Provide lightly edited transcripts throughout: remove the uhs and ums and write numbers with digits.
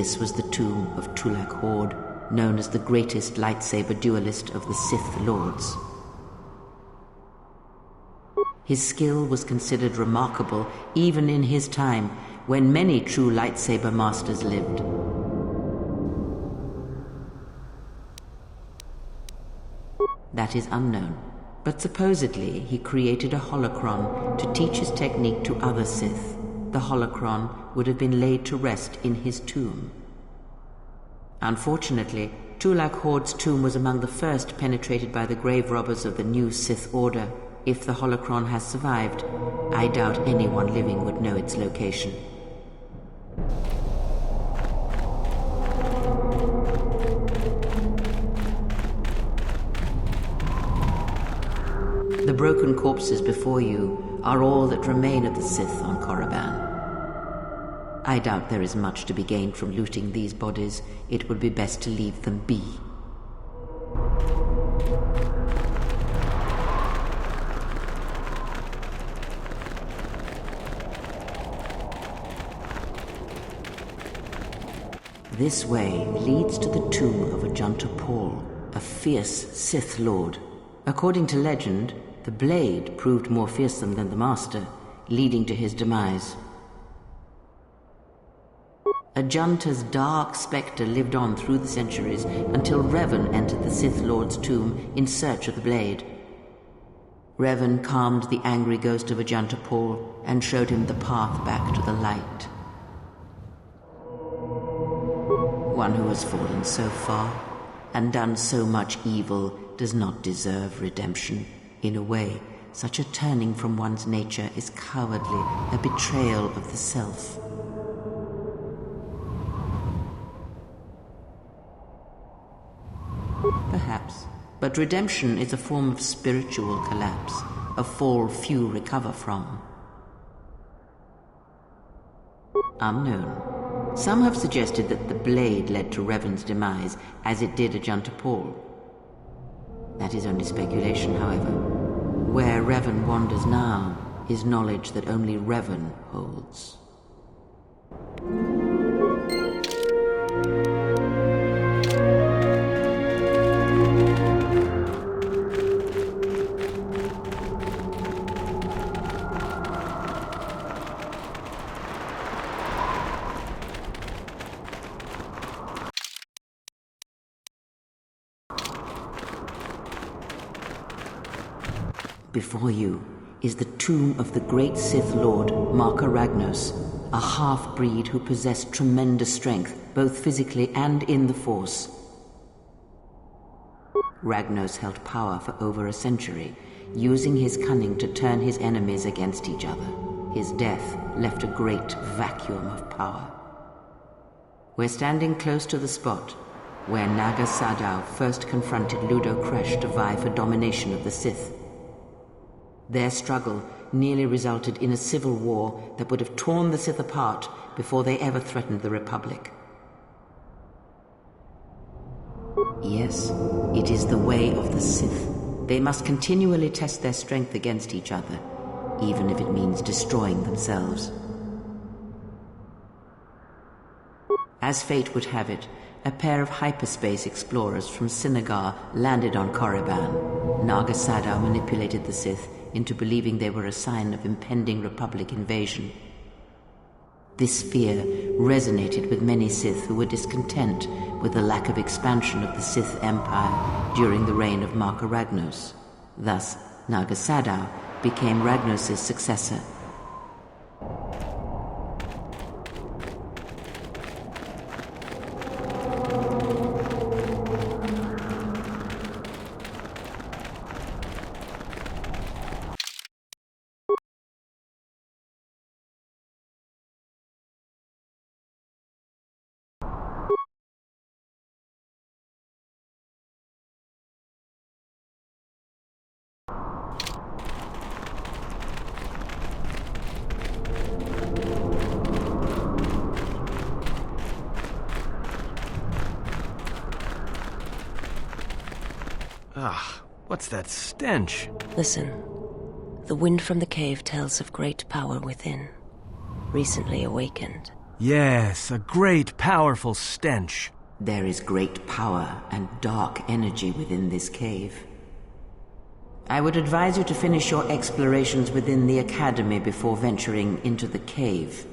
This was the tomb of Tulak Hord, known as the greatest lightsaber duelist of the Sith Lords. His skill was considered remarkable even in his time, when many true lightsaber masters lived. That is unknown, but supposedly he created a holocron to teach his technique to other Sith. The holocron would have been laid to rest in his tomb. Unfortunately, Tulak Hord's tomb was among the first penetrated by the grave robbers of the new Sith Order. If the holocron has survived, I doubt anyone living would know its location. The broken corpses before you are all that remain of the Sith on Korriban. I doubt there is much to be gained from looting these bodies. It would be best to leave them be. This way leads to the tomb of Ajanta Pall, a fierce Sith Lord. According to legend, the blade proved more fearsome than the Master, leading to his demise. Ajanta's dark spectre lived on through the centuries until Revan entered the Sith Lord's tomb in search of the blade. Revan calmed the angry ghost of Ajanta Pall and showed him the path back to the light. One who has fallen so far and done so much evil does not deserve redemption. In a way, such a turning from one's nature is cowardly, a betrayal of the self. Perhaps, but redemption is a form of spiritual collapse, a fall few recover from. Unknown. Some have suggested that the blade led to Revan's demise, as it did Ajanta Pall. That is only speculation, however. Where Revan wanders now is knowledge that only Revan holds. Before you is the tomb of the great Sith Lord, Marka Ragnos, a half-breed who possessed tremendous strength, both physically and in the Force. Ragnos held power for over a century, using his cunning to turn his enemies against each other. His death left a great vacuum of power. We're standing close to the spot where Naga Sadow first confronted Ludo Kresh to vie for domination of the Sith. Their struggle nearly resulted in a civil war that would have torn the Sith apart before they ever threatened the Republic. Yes, it is the way of the Sith. They must continually test their strength against each other, even if it means destroying themselves. As fate would have it, a pair of hyperspace explorers from Sinagar landed on Korriban. Naga Sadow manipulated the Sith into believing they were a sign of impending Republic invasion. This fear resonated with many Sith who were discontent with the lack of expansion of the Sith Empire during the reign of Marka Ragnos. Thus, Naga Sadow became Ragnos' successor. What's that stench? Listen. The wind from the cave tells of great power within, recently awakened. Yes, a great, powerful stench. There is great power and dark energy within this cave. I would advise you to finish your explorations within the Academy before venturing into the cave.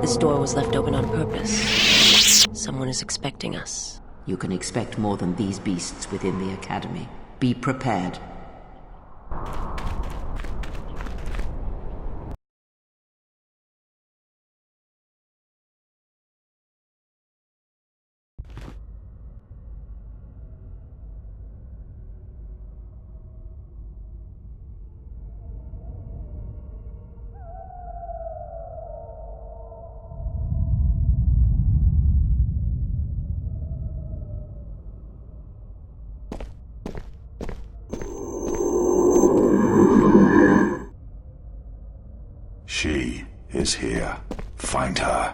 This door was left open on purpose. Someone is expecting us. You can expect more than these beasts within the Academy. Be prepared. She is here. Find her.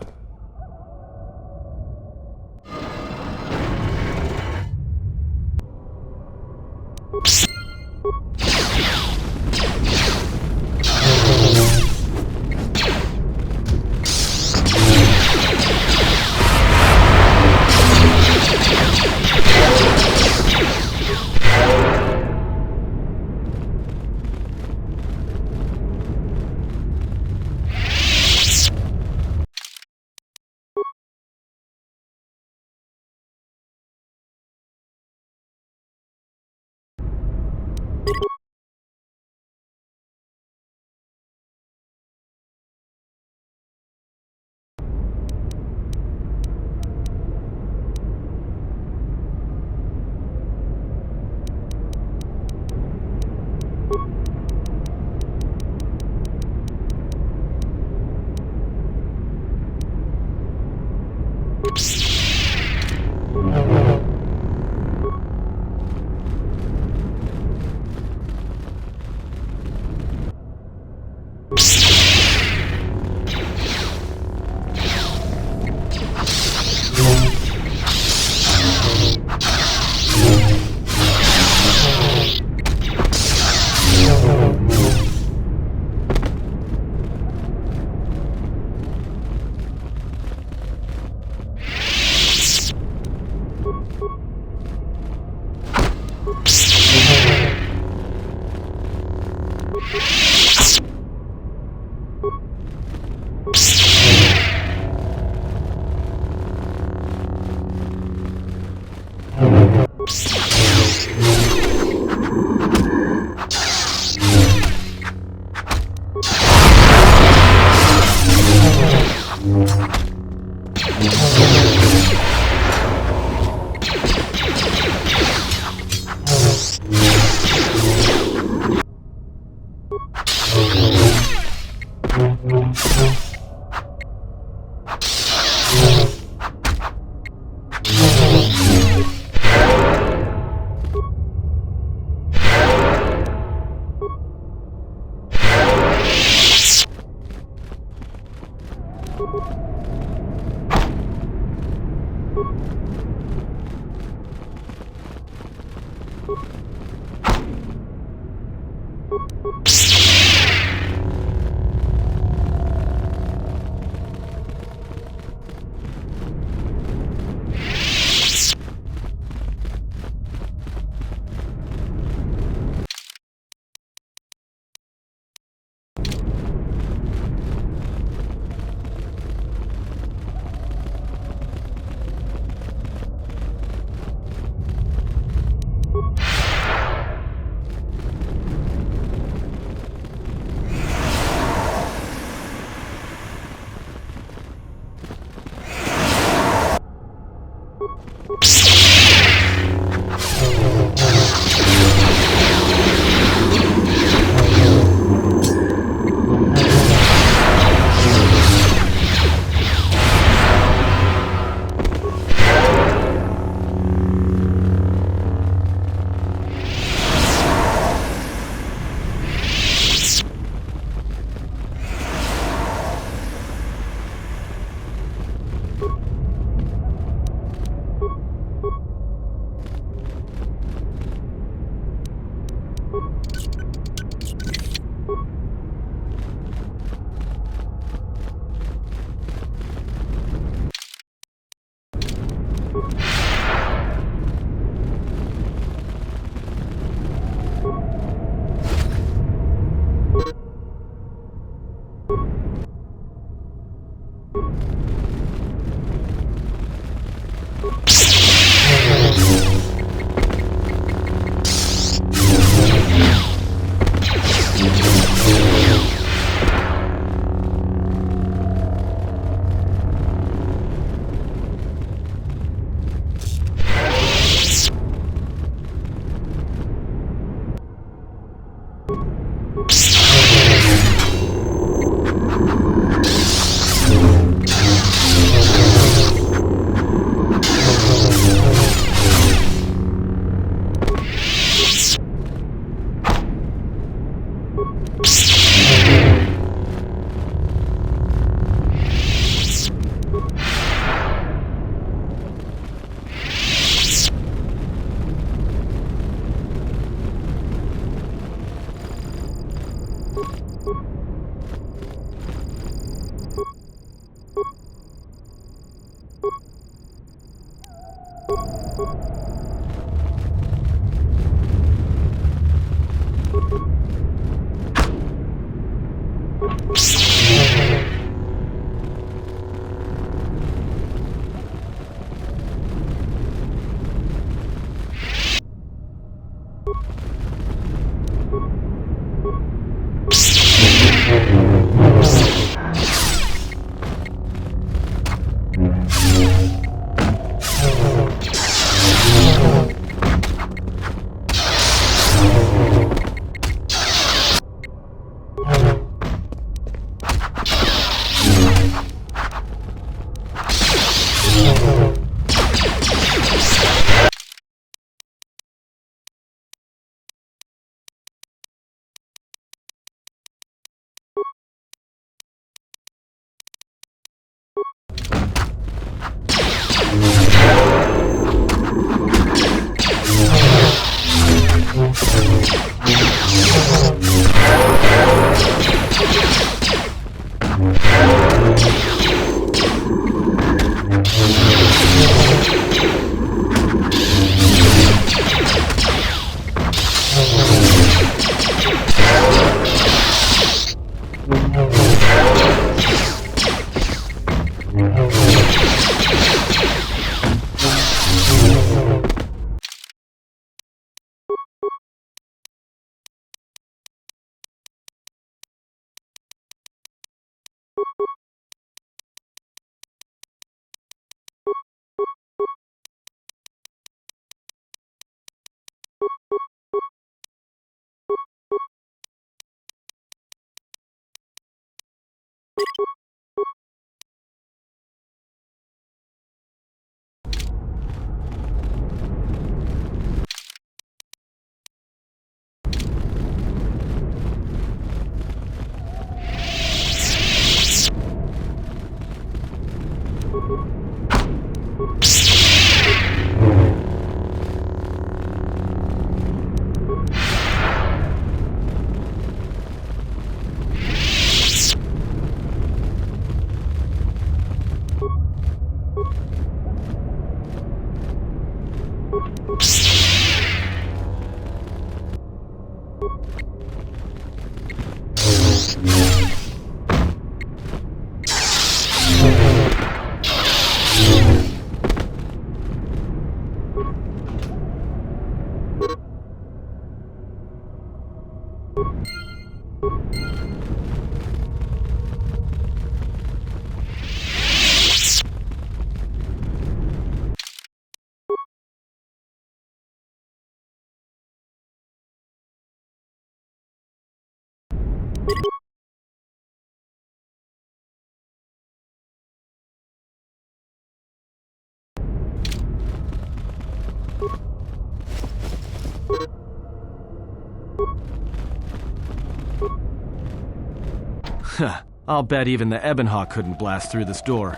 Huh. I'll bet even the Ebonhawk couldn't blast through this door.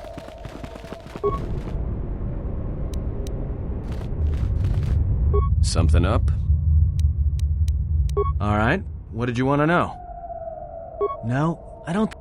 Something up? Alright, what did you want to know? No, I don't...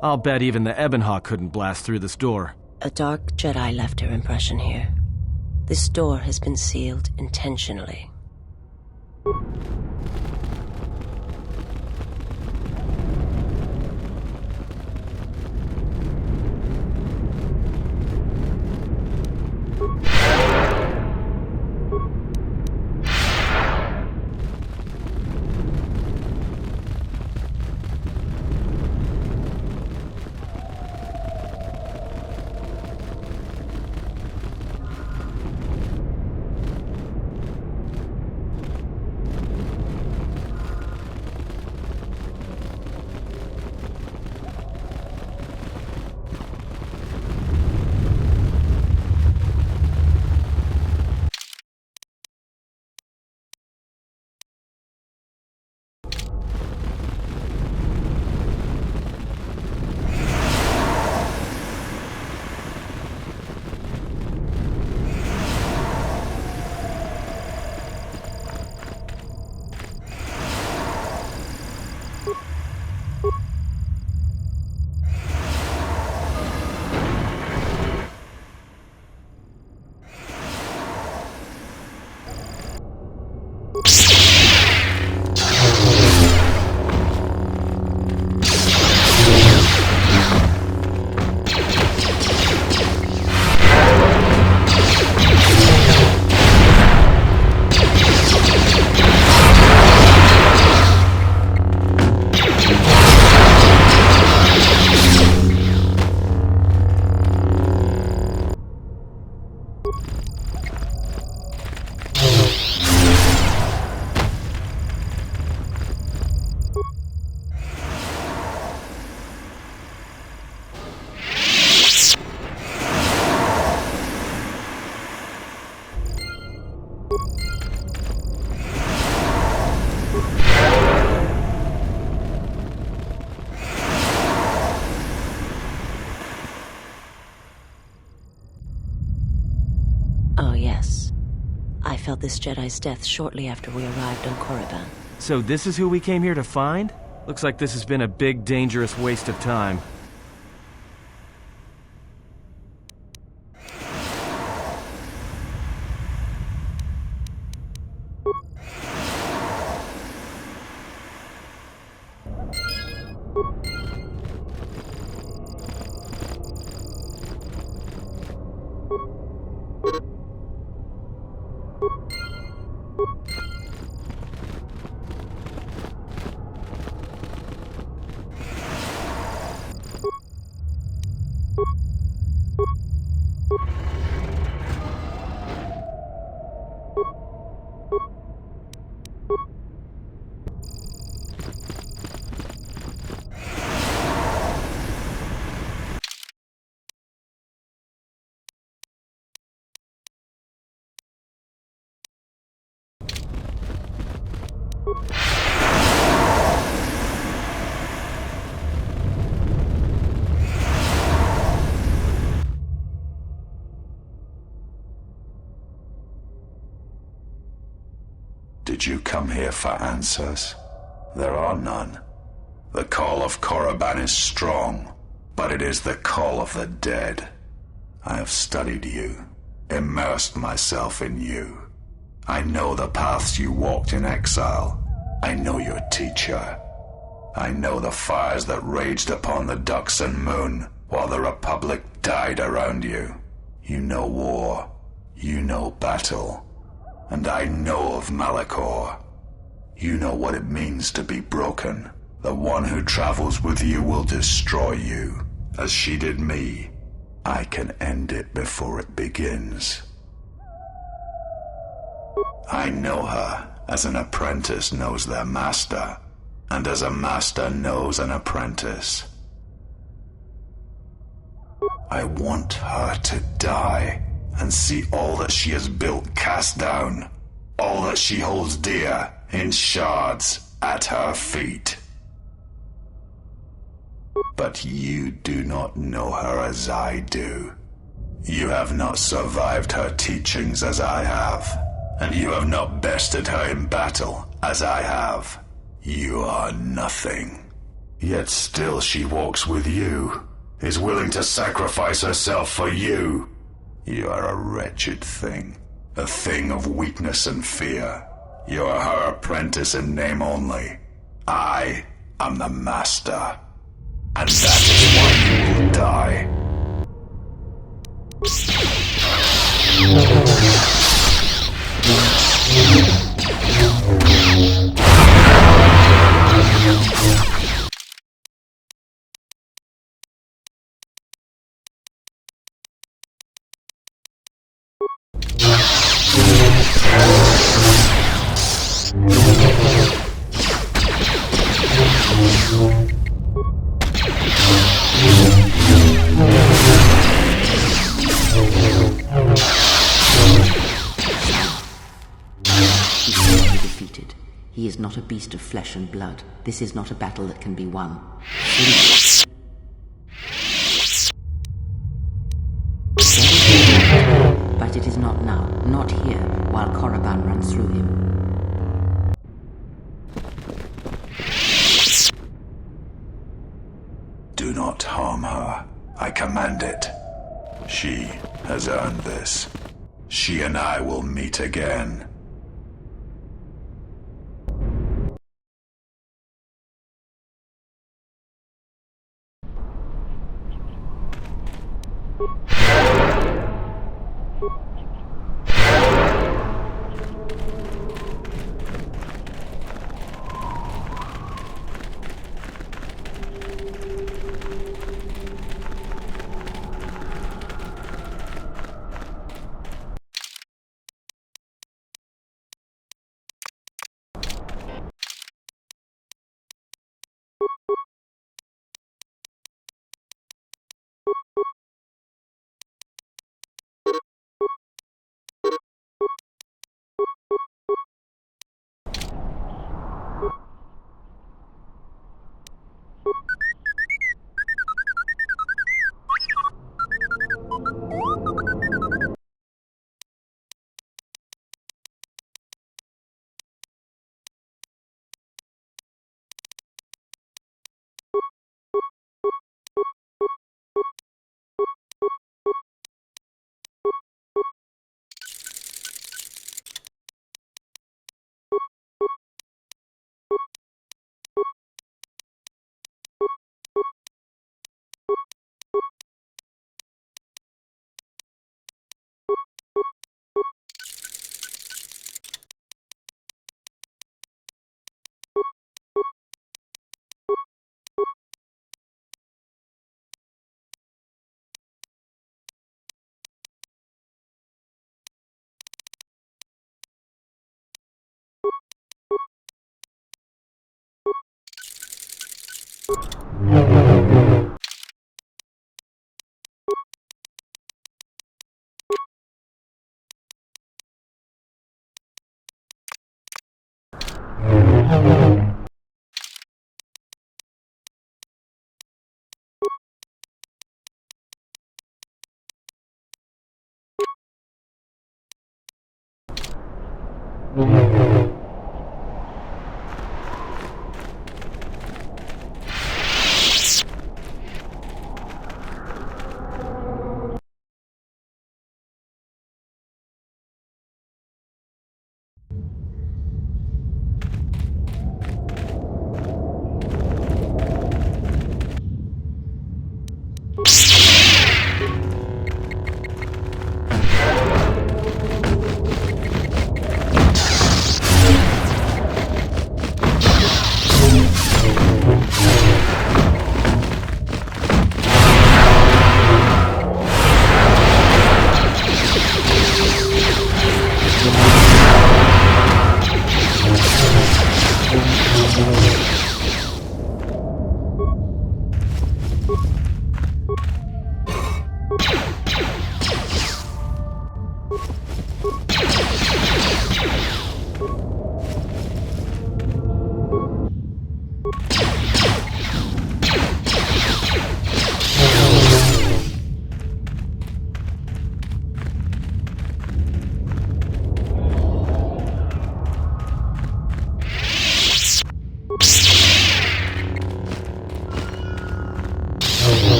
I'll bet even the Ebonhawk couldn't blast through this door. A dark Jedi left her impression here. This door has been sealed intentionally. Oh, yes. I felt this Jedi's death shortly after we arrived on Korriban. So this is who we came here to find? Looks like this has been a big, dangerous waste of time. Did you come here for answers? There are none. The call of Korriban is strong, but it is the call of the dead. I have studied you, immersed myself in you. I know the paths you walked in exile. I know your teacher. I know the fires that raged upon the Dux and Moon while the Republic died around you. You know war. You know battle. And I know of Malachor. You know what it means to be broken. The one who travels with you will destroy you, as she did me. I can end it before it begins. I know her as an apprentice knows their master, and as a master knows an apprentice. I want her to die and see all that she has built cast down, all that she holds dear in shards at her feet. But you do not know her as I do. You have not survived her teachings as I have, and you have not bested her in battle as I have. You are nothing. Yet still she walks with you, is willing to sacrifice herself for you. You are a wretched thing, a thing of weakness and fear. You are her apprentice in name only. I am the master, and that is why you will die. Defeated. He is not a beast of flesh and blood. This is not a battle that can be won. But it is not now, not here, while Korriban runs through him. Do not harm her. I command it. She has earned this. She and I will meet again.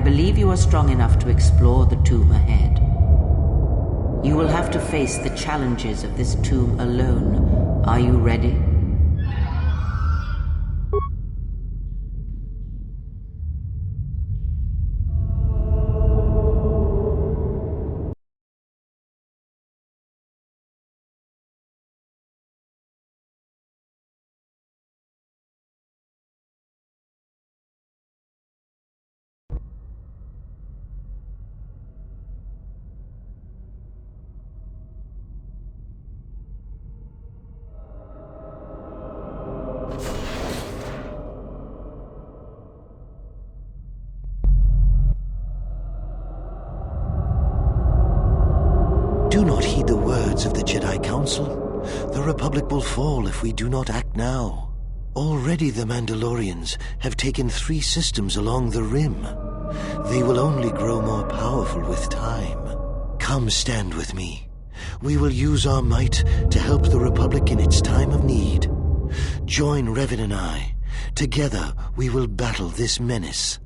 believe you are strong enough to explore the tomb ahead. You will have to face the challenges of this tomb alone. Are you ready? Do not heed the words of the Jedi Council. The Republic will fall if we do not act now. Already the Mandalorians have taken 3 systems along the Rim. They will only grow more powerful with time. Come stand with me. We will use our might to help the Republic in its time of need. Join Revan and I. Together we will battle this menace.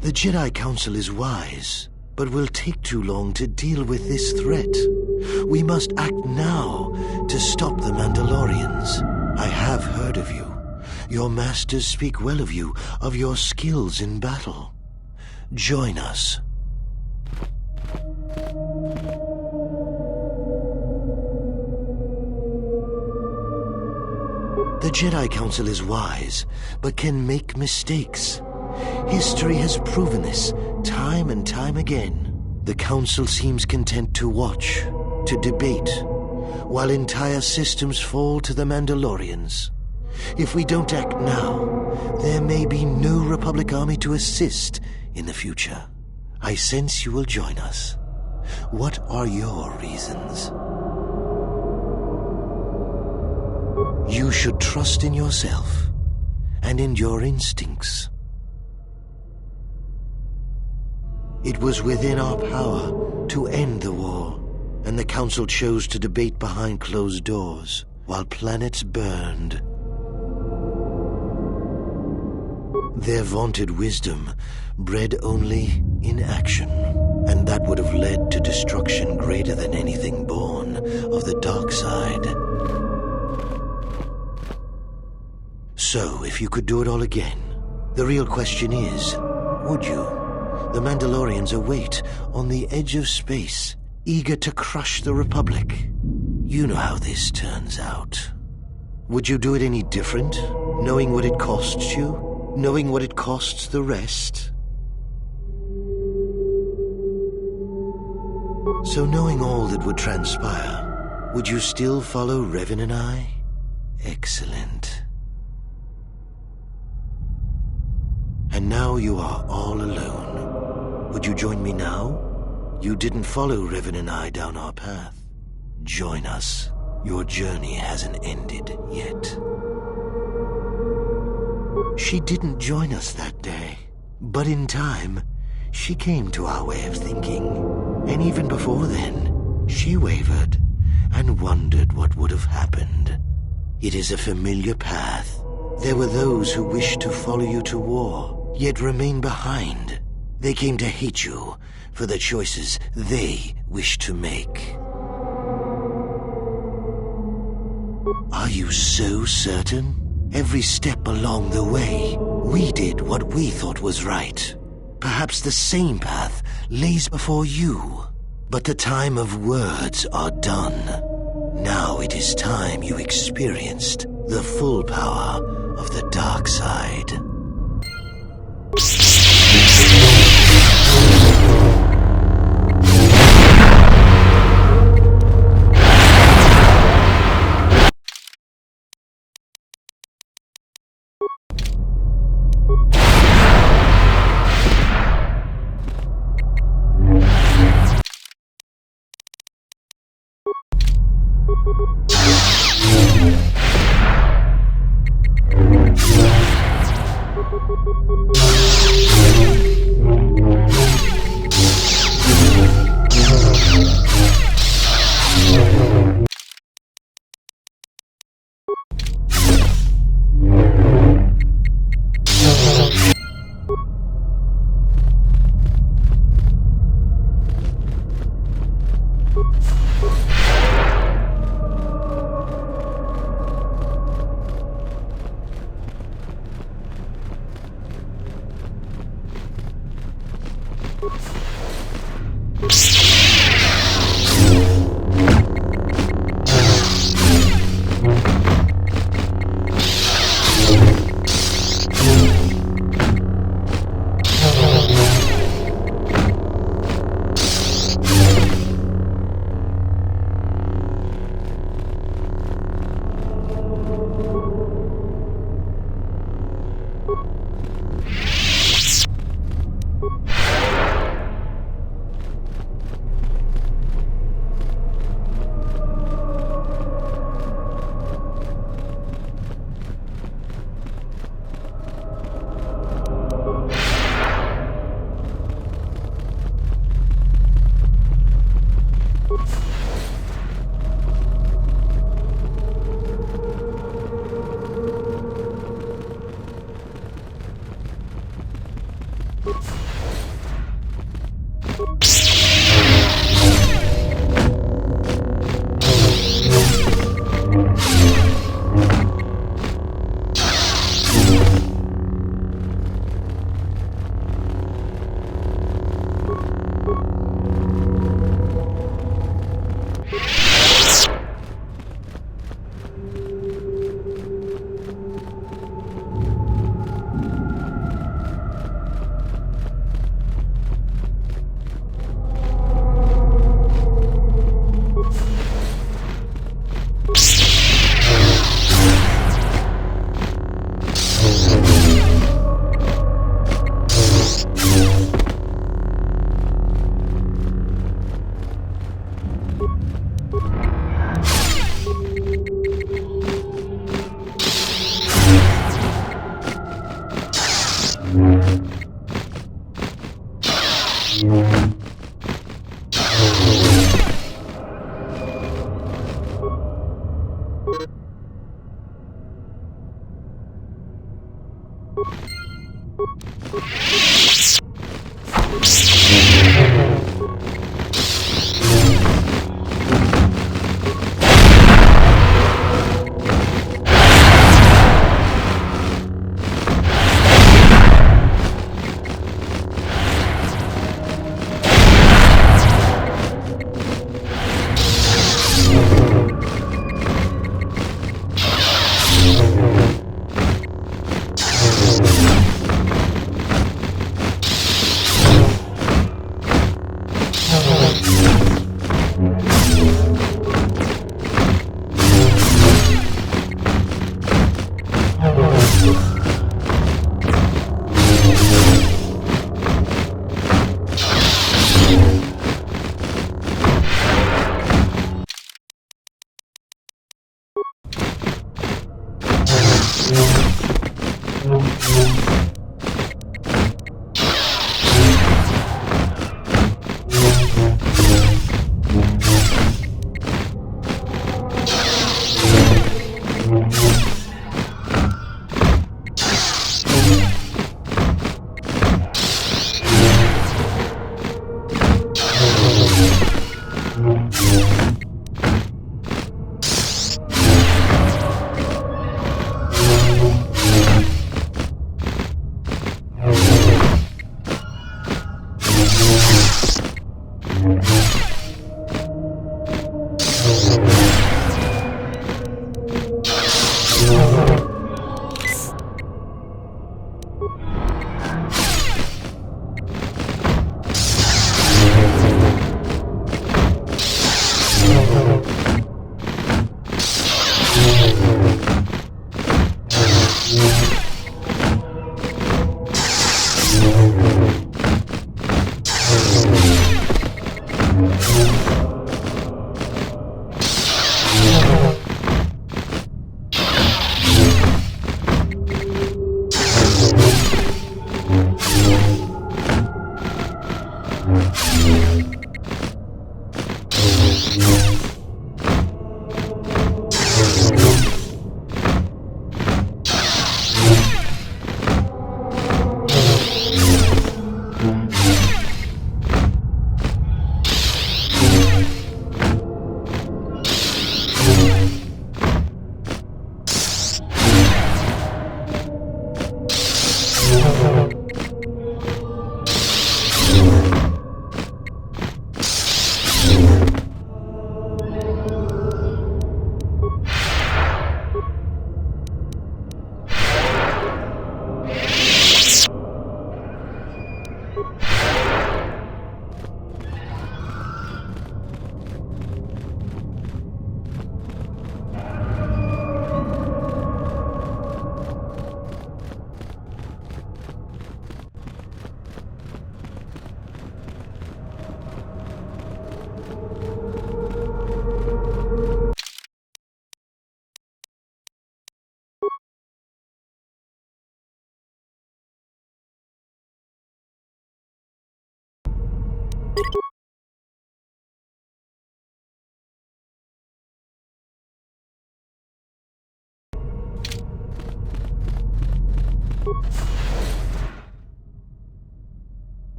The Jedi Council is wise, but will take too long to deal with this threat. We must act now to stop the Mandalorians. I have heard of you. Your masters speak well of you, of your skills in battle. Join us. The Jedi Council is wise, but can make mistakes. History has proven this time and time again. The Council seems content to watch, to debate, while entire systems fall to the Mandalorians. If we don't act now, there may be no Republic army to assist in the future. I sense you will join us. What are your reasons? You should trust in yourself and in your instincts. It was within our power to end the war, and the Council chose to debate behind closed doors while planets burned. Their vaunted wisdom bred only inaction, and that would have led to destruction greater than anything born of the dark side. So, if you could do it all again, the real question is, would you? The Mandalorians await on the edge of space, eager to crush the Republic. You know how this turns out. Would you do it any different, knowing what it costs you? Knowing what it costs the rest? So knowing all that would transpire, would you still follow Revan and I? Excellent. And now you are all alone. Would you join me now? You didn't follow Revan and I down our path. Join us. Your journey hasn't ended yet. She didn't join us that day, but in time, she came to our way of thinking. And even before then, she wavered and wondered what would have happened. It is a familiar path. There were those who wished to follow you to war, yet remain behind. They came to hate you for the choices they wished to make. Are you so certain? Every step along the way, we did what we thought was right. Perhaps the same path lays before you. But the time of words are done. Now it is time you experienced the full power of the dark side.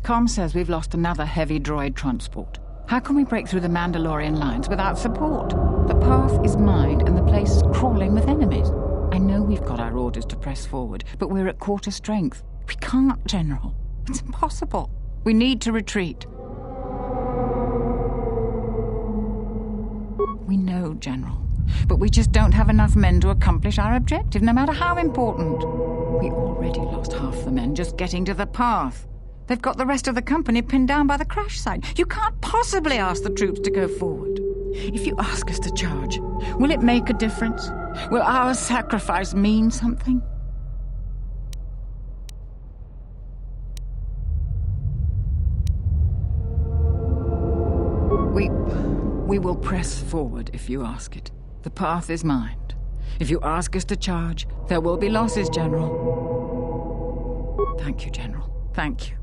Com says we've lost another heavy droid transport. How can we break through the Mandalorian lines without support? The path is mined and the place is crawling with enemies. I know we've got our orders to press forward, but we're at quarter strength. We can't, General. It's impossible. We need to retreat. We know, General. But we just don't have enough men to accomplish our objective, no matter how important. We already lost half the men just getting to the path. They've got the rest of the company pinned down by the crash site. You can't possibly ask the troops to go forward. If you ask us to charge, will it make a difference? Will our sacrifice mean something? We will press forward if you ask it. The path is mined. If you ask us to charge, there will be losses, General. Thank you, General. Thank you.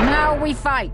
Now we fight.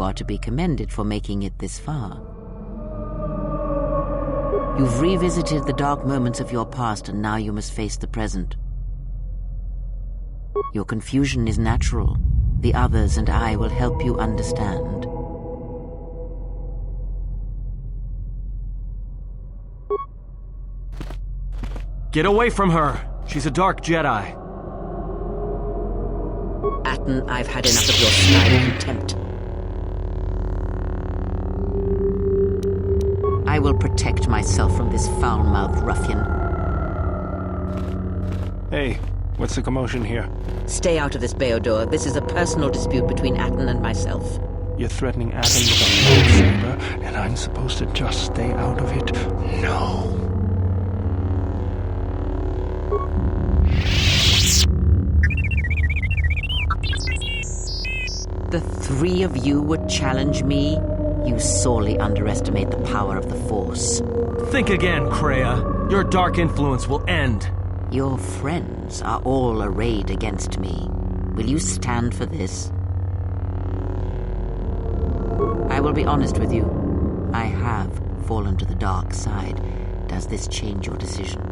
you are to be commended for making it this far. You've revisited the dark moments of your past, and now you must face the present. Your confusion is natural. The others and I will help you understand. Get away from her! She's a dark Jedi. Atten, I've had enough of your snide contempt. I will protect myself from this foul-mouthed ruffian. Hey, what's the commotion here? Stay out of this, Beodor. This is a personal dispute between Atten and myself. You're threatening Atten with a lightsaber, and I'm supposed to just stay out of it? No. The three of you would challenge me? You sorely underestimate the power of the Force. Think again, Kreia. Your dark influence will end. Your friends are all arrayed against me. Will you stand for this? I will be honest with you. I have fallen to the dark side. Does this change your decision?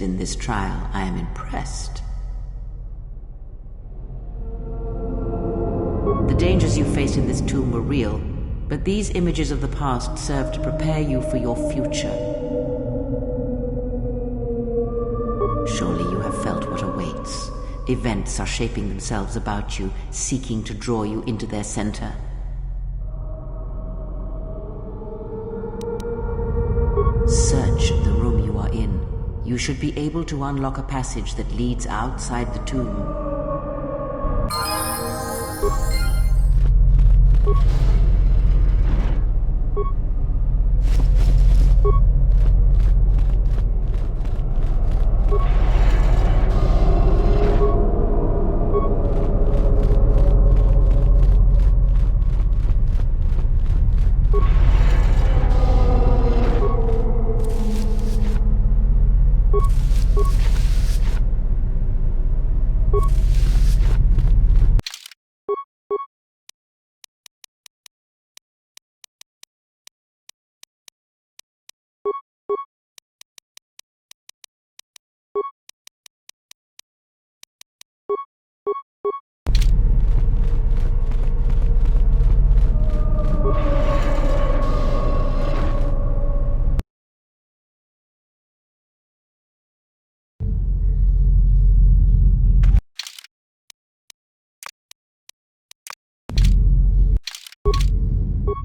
In this trial, I am impressed. The dangers you faced in this tomb were real, but these images of the past serve to prepare you for your future. Surely you have felt what awaits. Events are shaping themselves about you, seeking to draw you into their center. Search the room you are in. You should be able to unlock a passage that leads outside the tomb.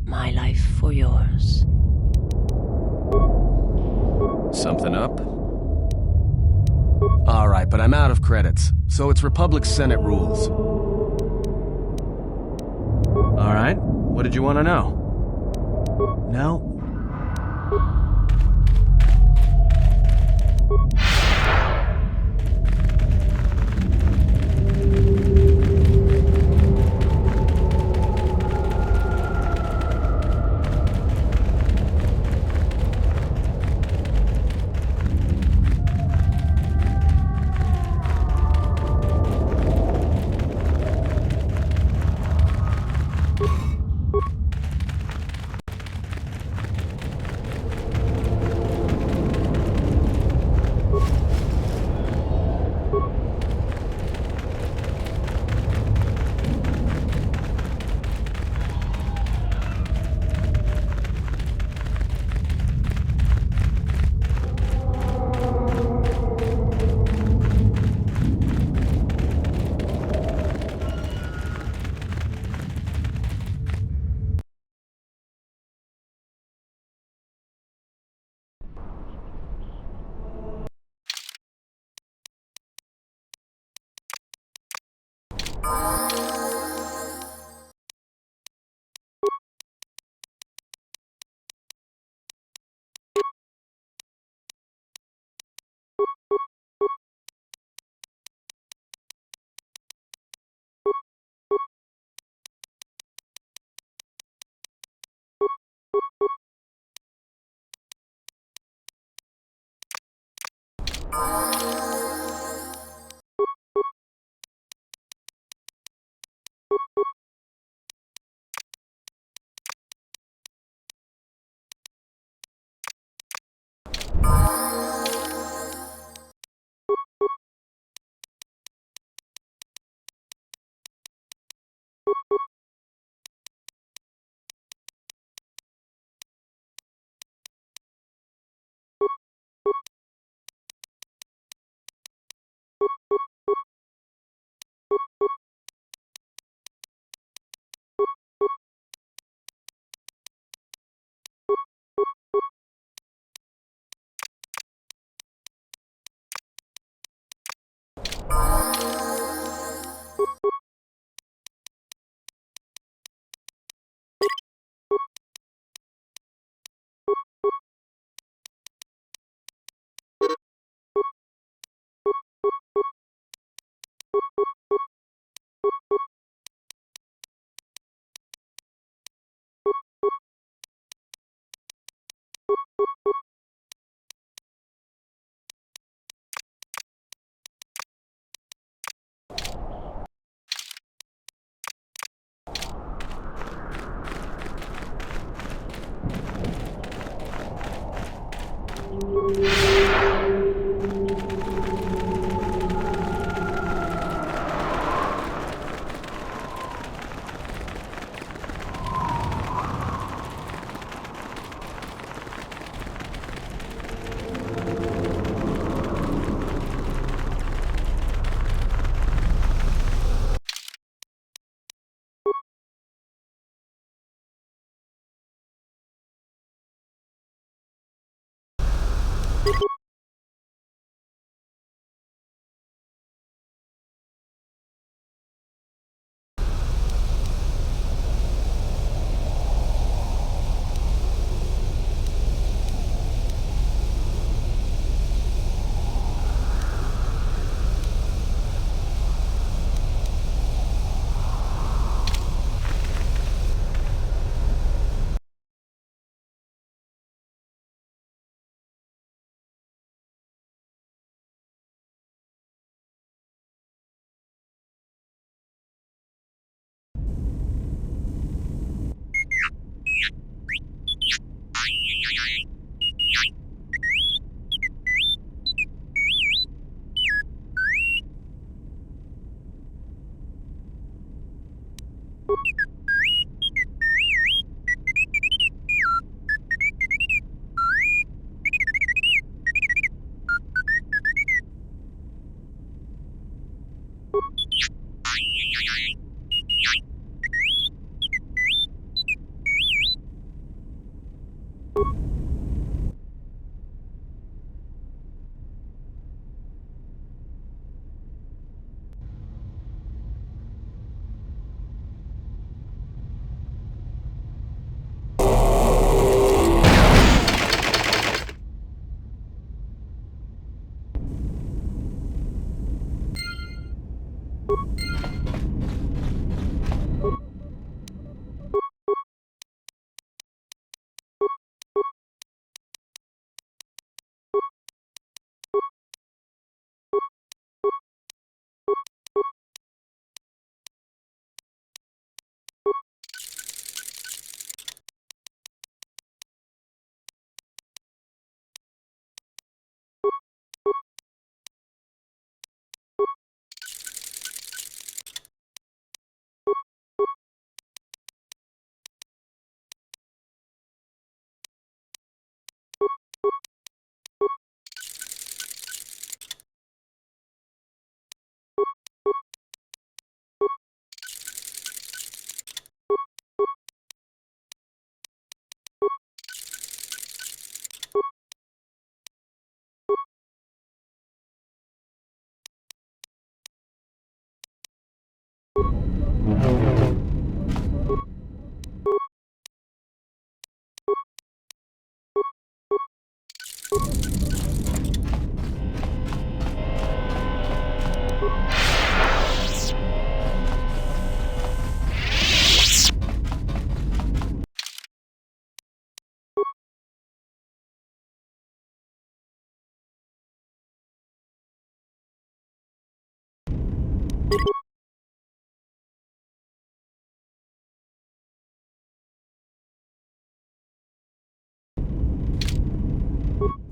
My life for yours. Something up? Alright, but I'm out of credits, so it's Republic Senate rules. Alright, what did you want to know? No?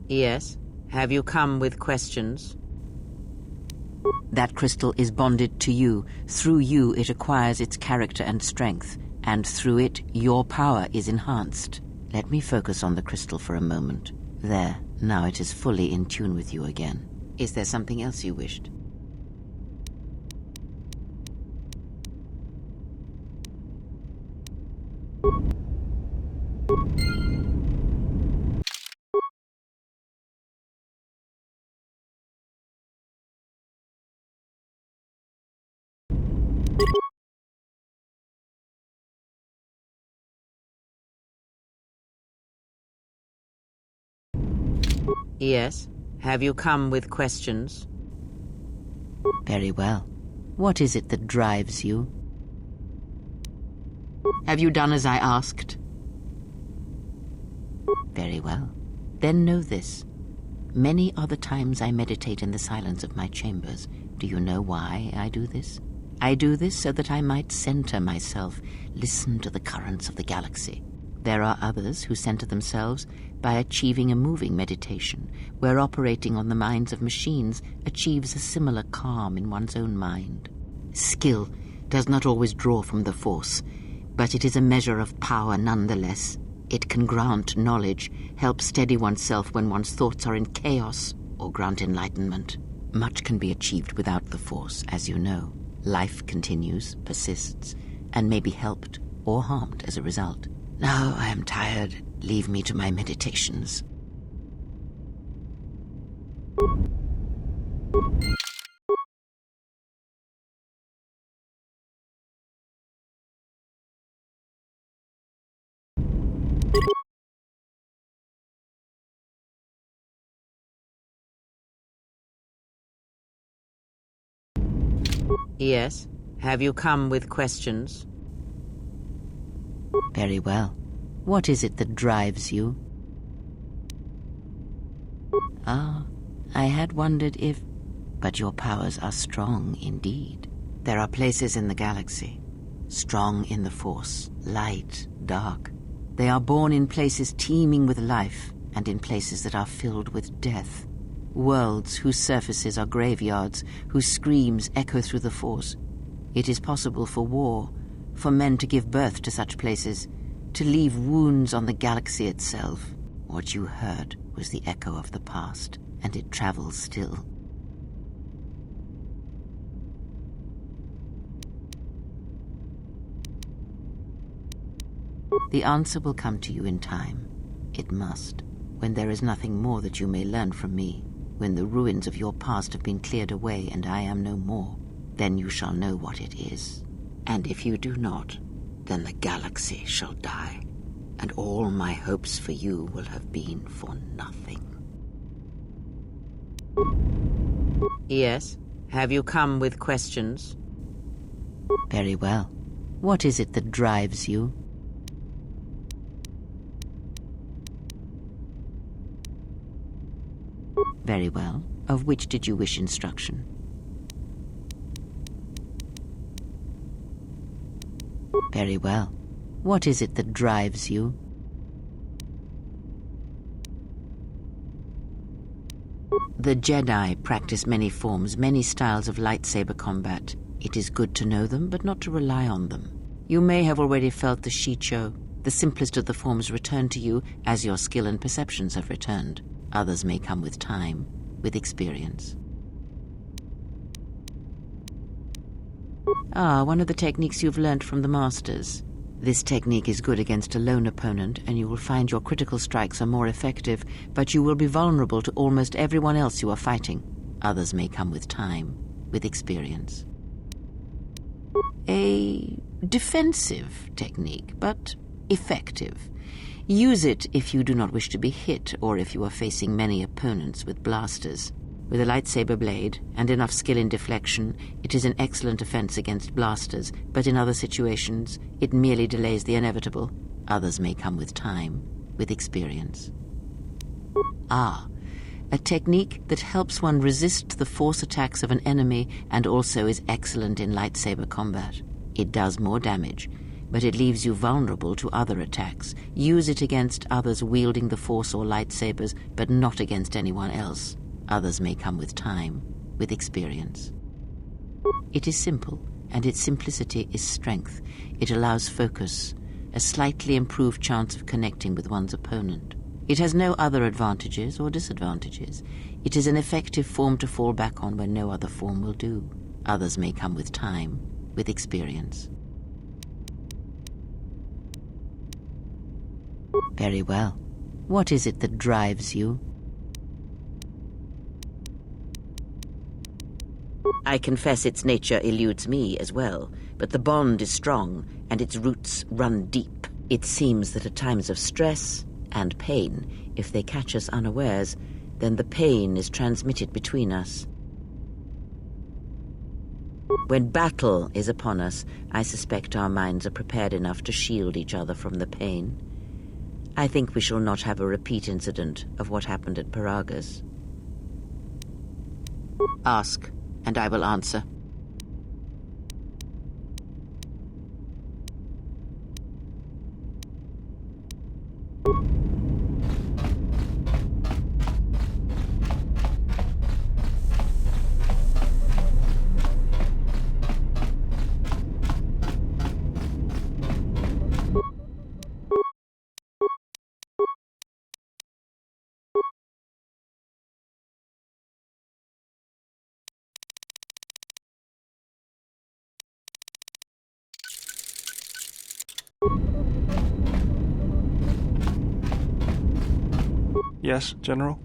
Yes? Have you come with questions? That crystal is bonded to you. Through you it acquires its character and strength, and through it your power is enhanced. Let me focus on the crystal for a moment. There, now it is fully in tune with you again. Is there something else you wished? Yes? Have you come with questions? Very well. What is it that drives you? Have you done as I asked? Very well. Then know this. Many are the times I meditate in the silence of my chambers. Do you know why I do this? I do this so that I might center myself, listen to the currents of the galaxy. There are others who center themselves by achieving a moving meditation, where operating on the minds of machines achieves a similar calm in one's own mind. Skill does not always draw from the Force, but it is a measure of power nonetheless. It can grant knowledge, help steady oneself when one's thoughts are in chaos, or grant enlightenment. Much can be achieved without the Force, as you know. Life continues, persists, and may be helped or harmed as a result. Now I am tired. Leave me to my meditations. Yes? Have you come with questions? Very well. What is it that drives you? Ah, I had wondered if... But your powers are strong indeed. There are places in the galaxy, strong in the Force, light, dark. They are born in places teeming with life, and in places that are filled with death. Worlds whose surfaces are graveyards, whose screams echo through the Force. It is possible for war, for men to give birth to such places, to leave wounds on the galaxy itself. What you heard was the echo of the past, and it travels still. The answer will come to you in time. It must. When there is nothing more that you may learn from me, when the ruins of your past have been cleared away and I am no more, then you shall know what it is. And if you do not, then the galaxy shall die, and all my hopes for you will have been for nothing. Yes? Have you come with questions? Very well. What is it that drives you? Very well. Of which did you wish instruction? Very well. What is it that drives you? The Jedi practice many forms, many styles of lightsaber combat. It is good to know them, but not to rely on them. You may have already felt the Shicho, the simplest of the forms, return to you as your skill and perceptions have returned. Others may come with time, with experience. Ah, one of the techniques you've learned from the Masters. This technique is good against a lone opponent, and you will find your critical strikes are more effective, but you will be vulnerable to almost everyone else you are fighting. Others may come with time, with experience. A defensive technique, but effective. Use it if you do not wish to be hit, or if you are facing many opponents with blasters. With a lightsaber blade and enough skill in deflection, it is an excellent defense against blasters, but in other situations, it merely delays the inevitable. Others may come with time, with experience. Ah, a technique that helps one resist the force attacks of an enemy and also is excellent in lightsaber combat. It does more damage, but it leaves you vulnerable to other attacks. Use it against others wielding the force or lightsabers, but not against anyone else. Others may come with time, with experience. It is simple, and its simplicity is strength. It allows focus, a slightly improved chance of connecting with one's opponent. It has no other advantages or disadvantages. It is an effective form to fall back on when no other form will do. Others may come with time, with experience. Very well. What is it that drives you? I confess its nature eludes me as well, but the bond is strong, and its roots run deep. It seems that at times of stress and pain, if they catch us unawares, then the pain is transmitted between us. When battle is upon us, I suspect our minds are prepared enough to shield each other from the pain. I think we shall not have a repeat incident of what happened at Paragas. Ask, and I will answer. Yes, General?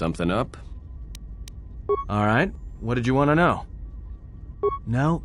Something up? Alright, what did you want to know? No?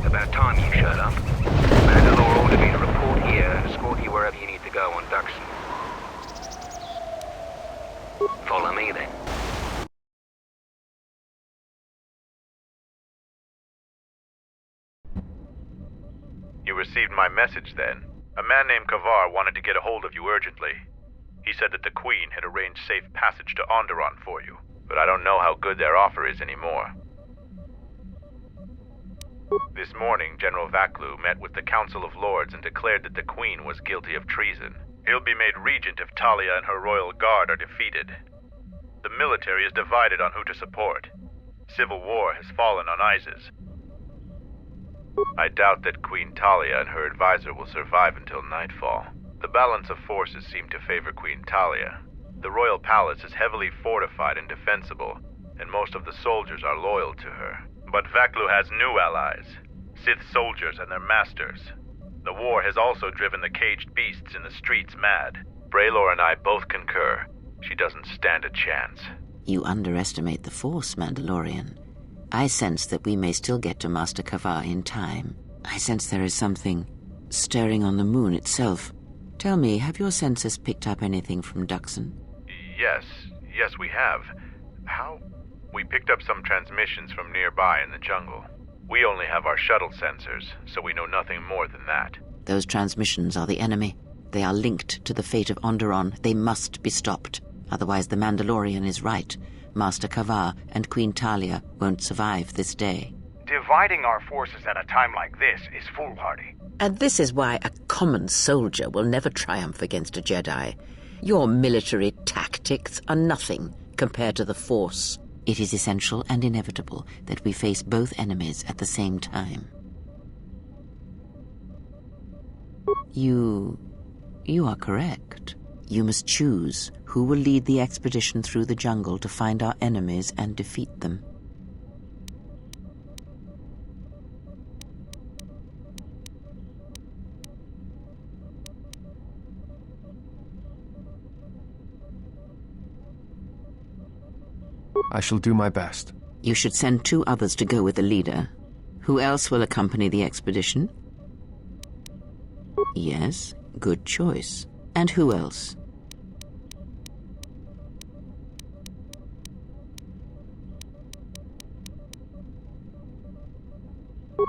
About time you showed up. Mandalore ordered me to report here and escort you wherever you need to go on Duxon. Follow me then. You received my message then. A man named Kavar wanted to get a hold of you urgently. He said that the Queen had arranged safe passage to Onderon for you, but I don't know how good their offer is anymore. This morning, General Vaklu met with the Council of Lords and declared that the Queen was guilty of treason. He'll be made regent if Talia and her royal guard are defeated. The military is divided on who to support. Civil war has fallen on Isis. I doubt that Queen Talia and her advisor will survive until nightfall. The balance of forces seem to favor Queen Talia. The royal palace is heavily fortified and defensible, and most of the soldiers are loyal to her. But Vaklu has new allies, Sith soldiers and their masters. The war has also driven the caged beasts in the streets mad. Braylor and I both concur. She doesn't stand a chance. You underestimate the Force, Mandalorian. I sense that we may still get to Master Kavar in time. I sense there is something stirring on the moon itself. Tell me, have your sensors picked up anything from Duxon? Yes, we have. How? We picked up some transmissions from nearby in the jungle. We only have our shuttle sensors, so we know nothing more than that. Those transmissions are the enemy. They are linked to the fate of Onderon. They must be stopped. Otherwise the Mandalorian is right. Master Kavar and Queen Talia won't survive this day. Dividing our forces at a time like this is foolhardy. And this is why a common soldier will never triumph against a Jedi. Your military tactics are nothing compared to the Force. It is essential and inevitable that we face both enemies at the same time. You are correct. You must choose who will lead the expedition through the jungle to find our enemies and defeat them. I shall do my best. You should send 2 others to go with the leader. Who else will accompany the expedition? Yes, good choice. And who else?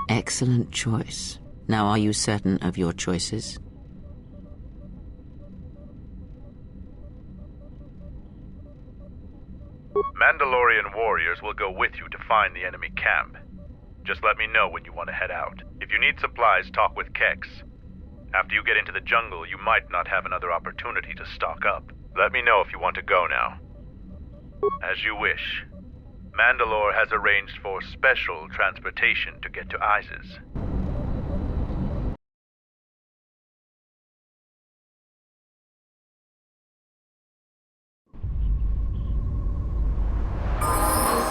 Excellent choice. Now, are you certain of your choices? Mandalorian warriors will go with you to find the enemy camp. Just let me know when you want to head out. If you need supplies, talk with Kex. After you get into the jungle, you might not have another opportunity to stock up. Let me know if you want to go now. As you wish. Mandalore has arranged for special transportation to get to Isis.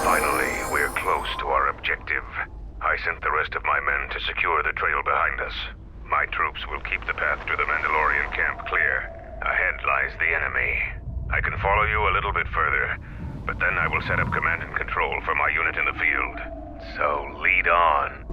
Finally, we're close to our objective. I sent the rest of my men to secure the trail behind us. My troops will keep the path to the Mandalorian camp clear. Ahead lies the enemy. I can follow you a little bit further, but then I will set up command and control for my unit in the field. So lead on.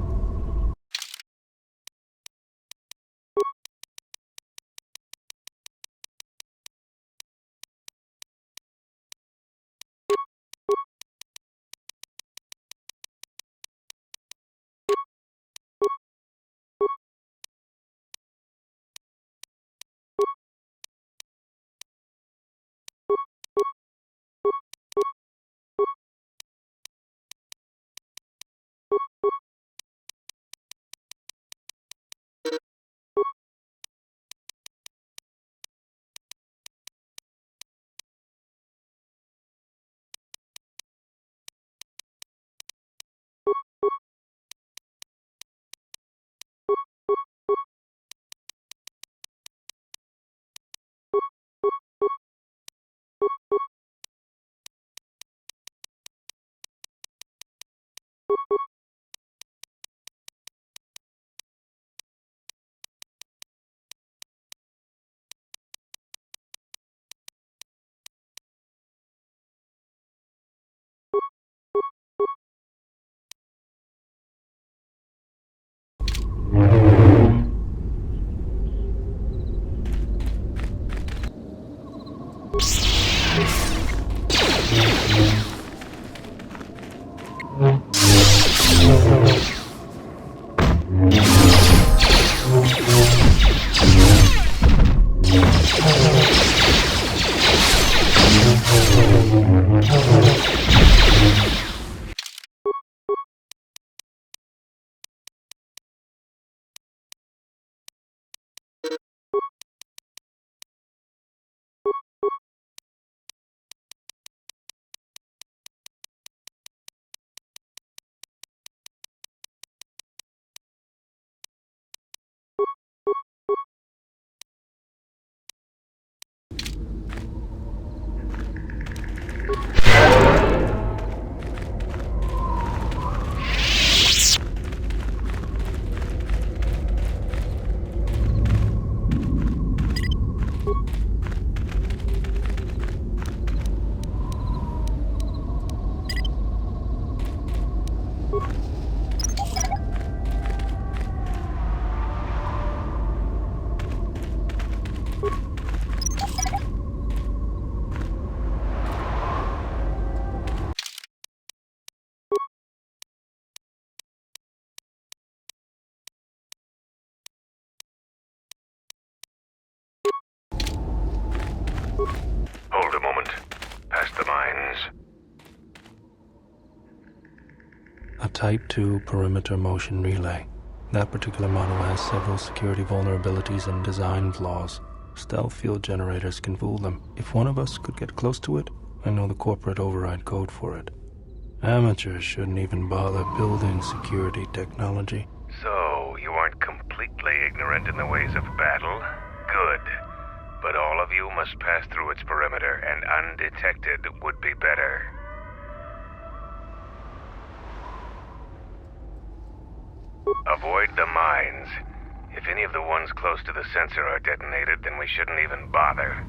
Hold a moment. Past the mines. A Type 2 perimeter motion relay. That particular model has several security vulnerabilities and design flaws. Stealth field generators can fool them. If one of us could get close to it, I know the corporate override code for it. Amateurs shouldn't even bother building security technology. So, you aren't completely ignorant in the ways of battle? Good. But all of you must pass through its perimeter, and undetected would be better. Avoid the mines. If any of the ones close to the sensor are detonated, then we shouldn't even bother.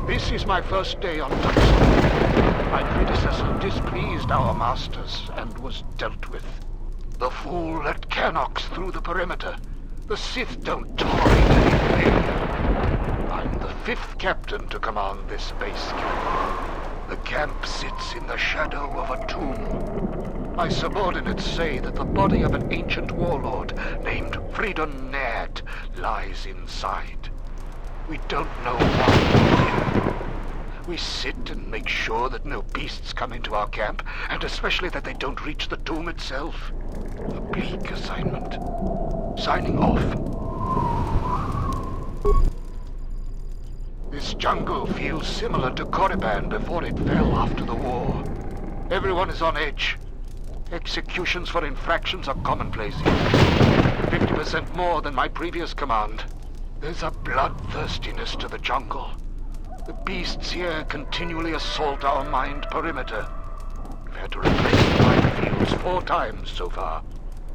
This is my first day on Tucson. My predecessor displeased our masters and was dealt with. The fool let Canox through the perimeter. The Sith don't tolerate any failure. I'm the 5th captain to command this base camp. The camp sits in the shadow of a tomb. My subordinates say that the body of an ancient warlord named Freedon Naird lies inside. We don't know why. We sit and make sure that no beasts come into our camp, and especially that they don't reach the tomb itself. A bleak assignment. Signing off. This jungle feels similar to Korriban before it fell after the war. Everyone is on edge. Executions for infractions are commonplace here. 50% more than my previous command. There's a bloodthirstiness to the jungle. The beasts here continually assault our mined perimeter. We've had to replace fields 4 times so far.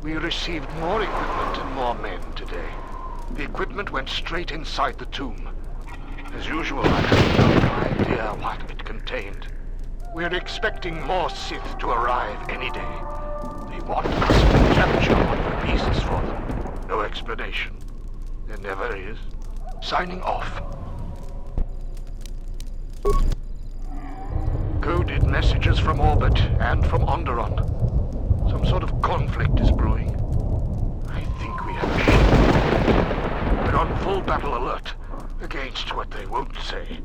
We received more equipment and more men today. The equipment went straight inside the tomb. As usual, I have no idea what it contained. We're expecting more Sith to arrive any day. They want us to capture one of the beasts for them. No explanation. There never is. Signing off. Coded messages from orbit and from Onderon. Some sort of conflict is brewing. I think we have a ship. We're on full battle alert against what they won't say.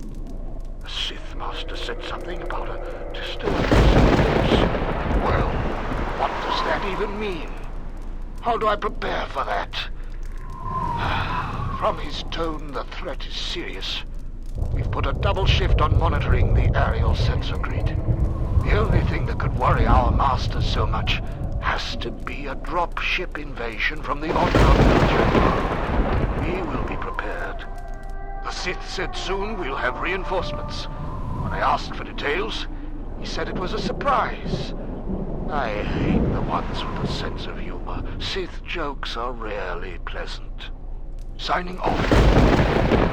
The Sith Master said something about a disturbance in the Force. Well, what does that even mean? How do I prepare for that? From his tone, the threat is serious. We've put a double shift on monitoring the aerial sensor grid. The only thing that could worry our masters so much has to be a drop-ship invasion from the Onderon military. We will be prepared. The Sith said soon we'll have reinforcements. When I asked for details, he said it was a surprise. I hate the ones with a sense of humor. Sith jokes are rarely pleasant. Signing off.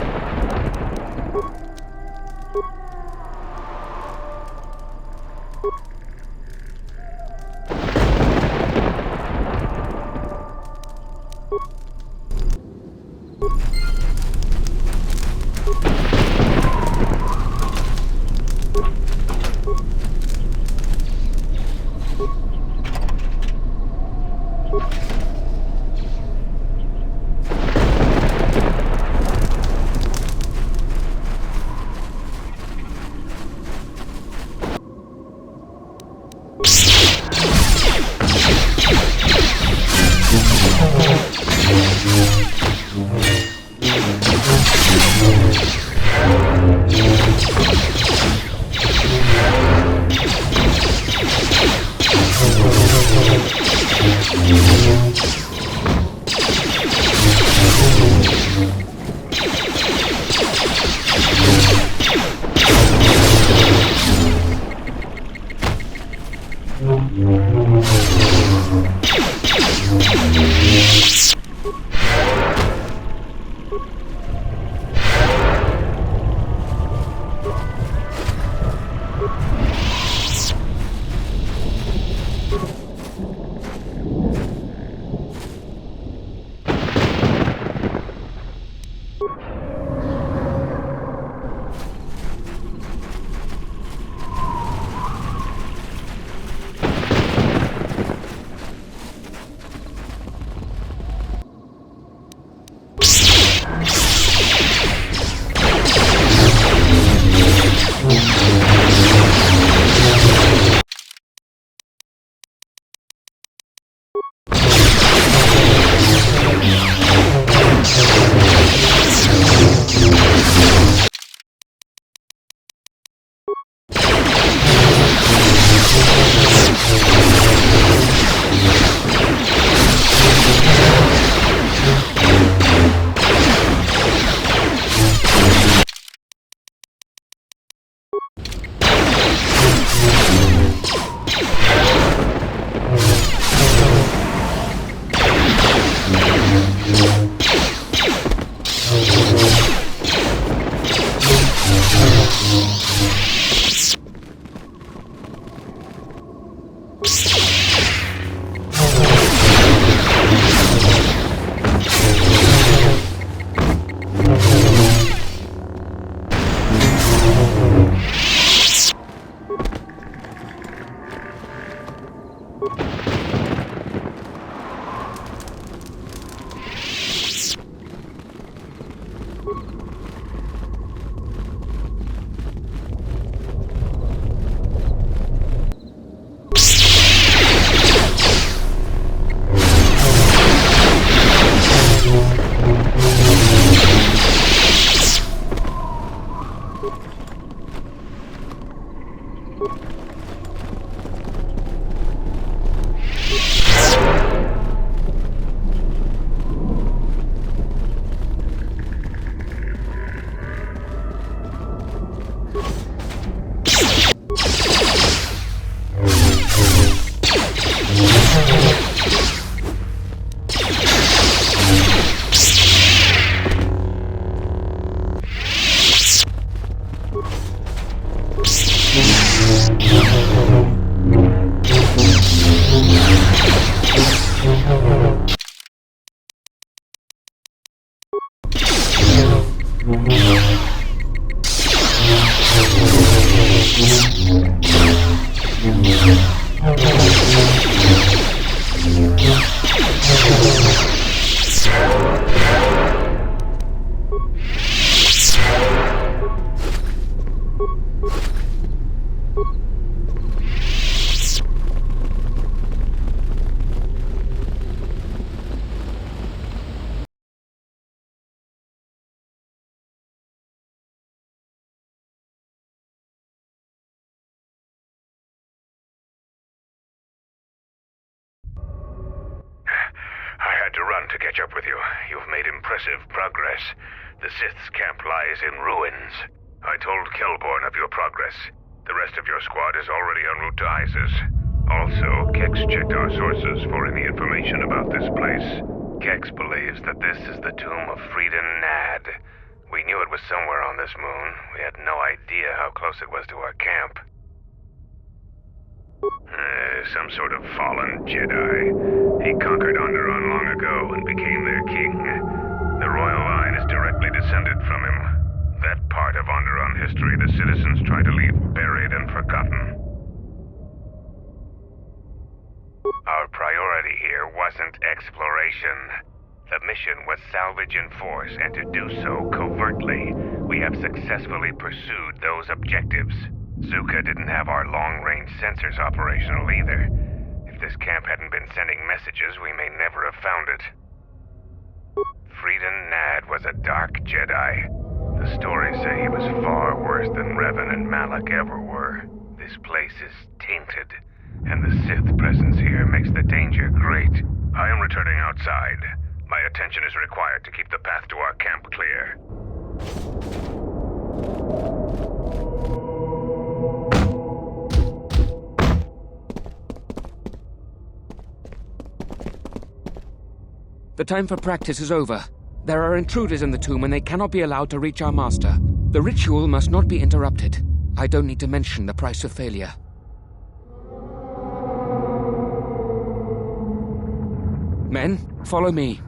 I had to run to catch up with you. You've made impressive progress. The Sith's camp lies in ruins. I told Kelborn of your progress. The rest of your squad is already en route to Isis. Also, Kex checked our sources for any information about this place. Kex believes that this is the tomb of Frieden Nad. We knew it was somewhere on this moon. We had no idea how close it was to our camp. Some sort of fallen Jedi. He conquered Onderon long ago and became their king. The royal line is directly descended from him. That part of Onderon history the citizens try to leave buried and forgotten. Our priority here wasn't exploration. The mission was salvage in force, and to do so covertly. We have successfully pursued those objectives. Zuka didn't have our long-range sensors operational either. If this camp hadn't been sending messages, we may never have found it. Frieden Nad was a dark Jedi. The stories say he was far worse than Revan and Malak ever were. This place is tainted, and the Sith presence here makes the danger great. I am returning outside. My attention is required to keep the path to our camp clear. The time for practice is over. There are intruders in the tomb and they cannot be allowed to reach our master. The ritual must not be interrupted. I don't need to mention the price of failure. Men, follow me.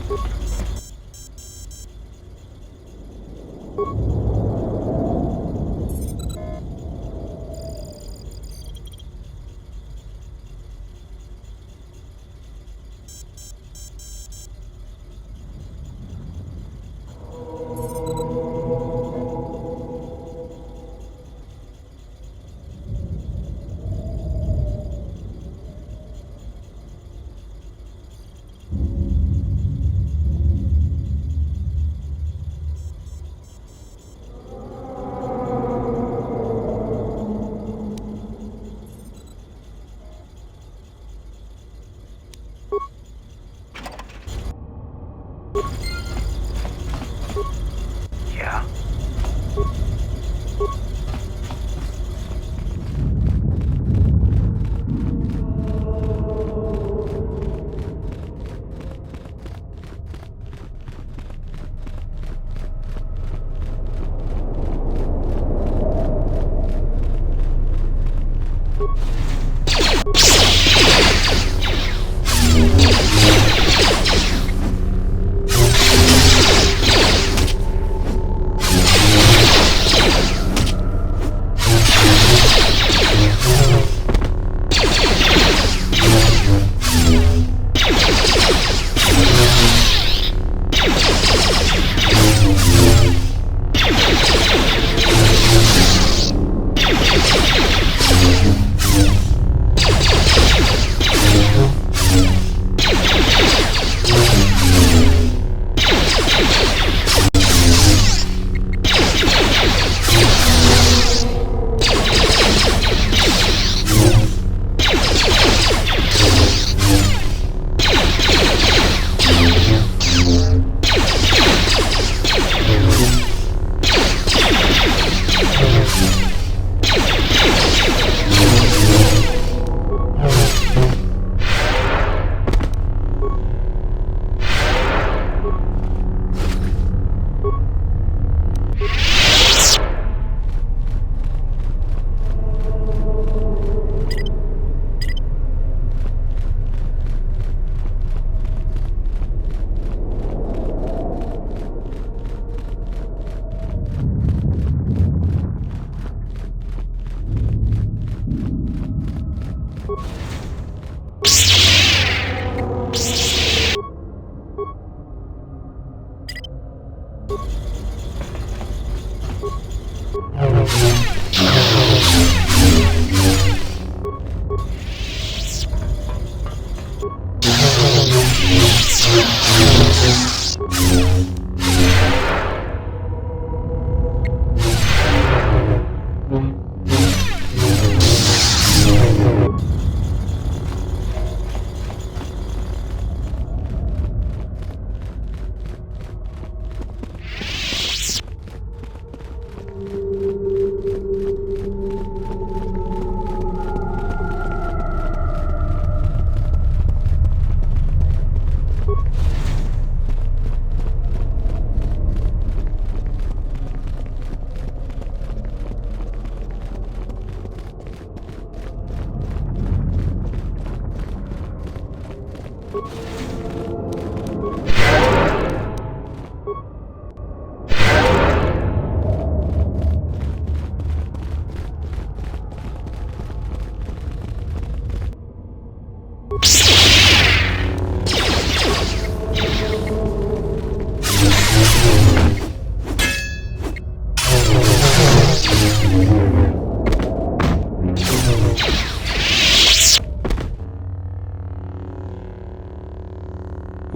Yeah.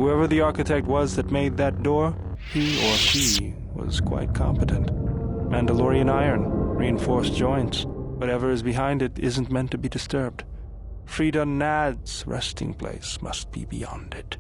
Whoever the architect was that made that door, he or she was quite competent. Mandalorian iron, reinforced joints. Whatever is behind it isn't meant to be disturbed. Frida Nad's resting place must be beyond it.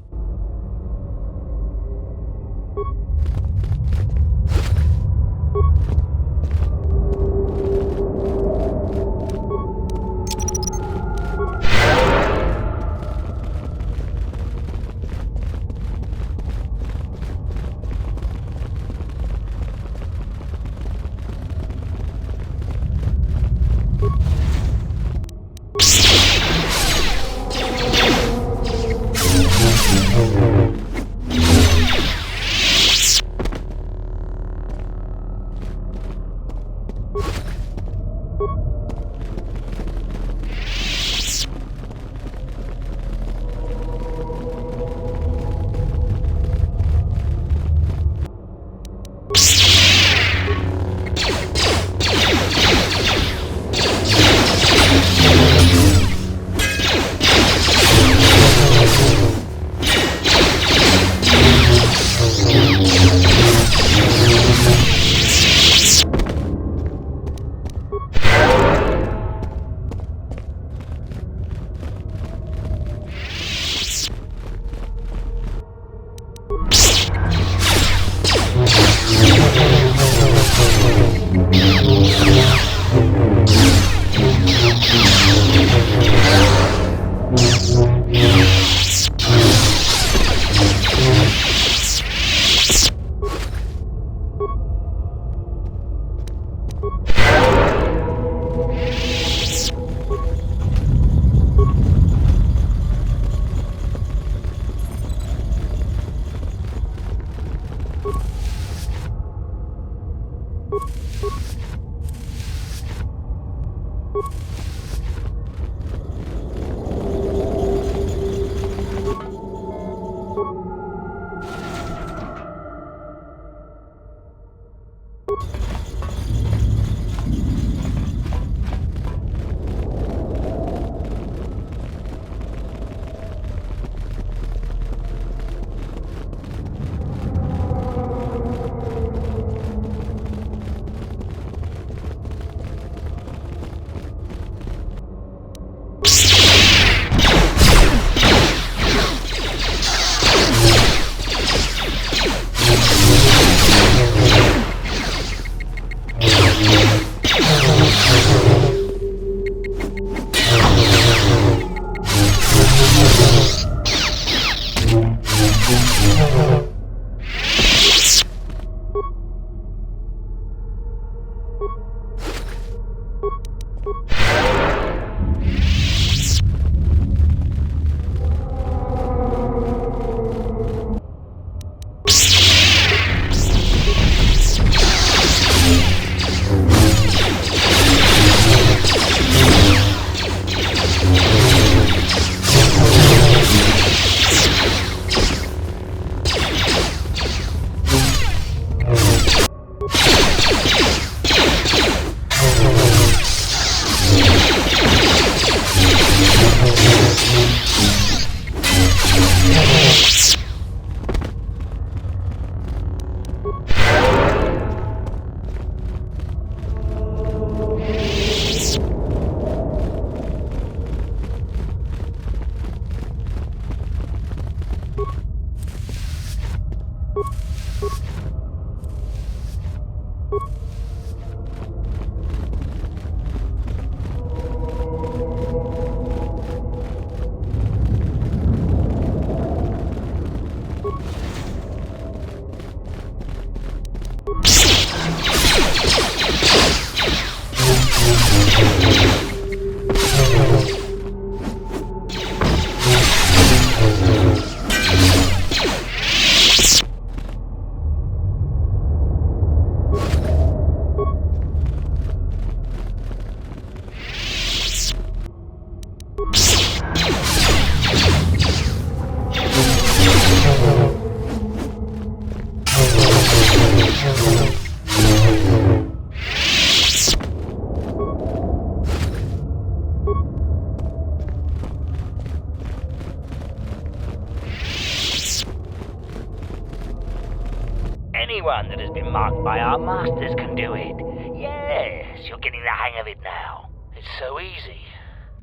Anyone that has been marked by our masters can do it. Yes, you're getting the hang of it now. It's so easy.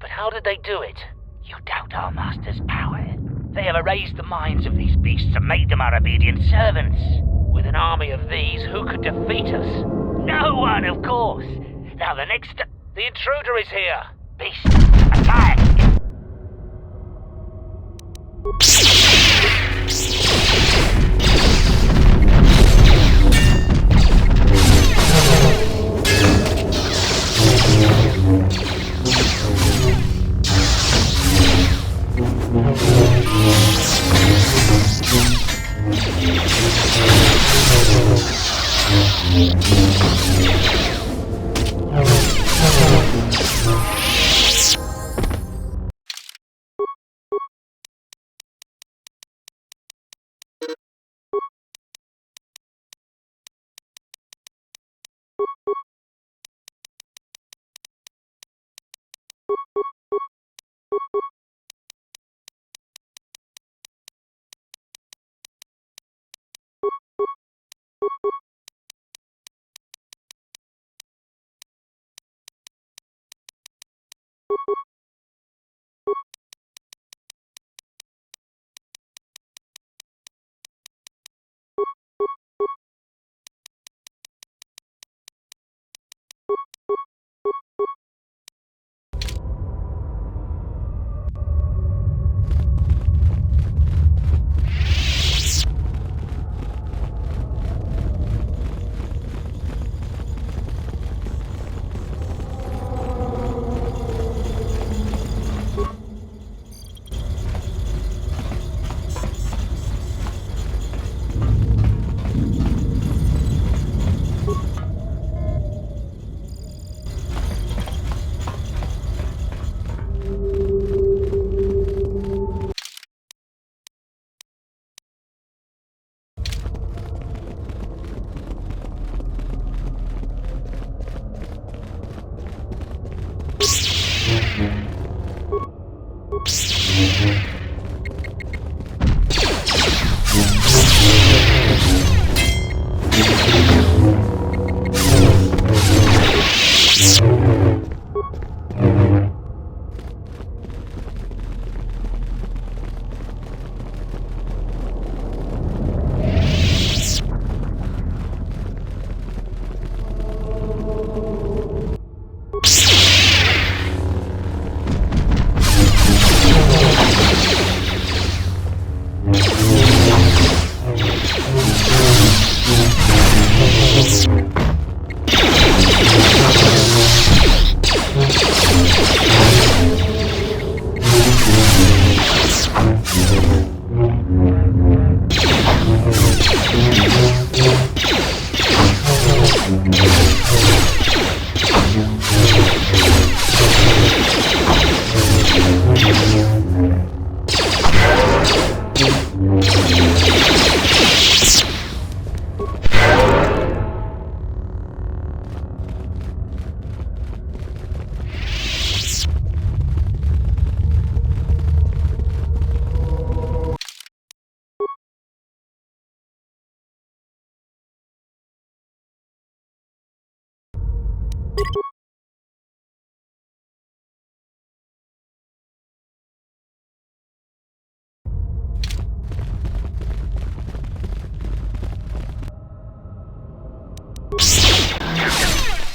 But how did they do it? You doubt our master's power. They have erased the minds of these beasts and made them our obedient servants. With an army of these, who could defeat us? No one, of course. Now the intruder is here. Beast, attack!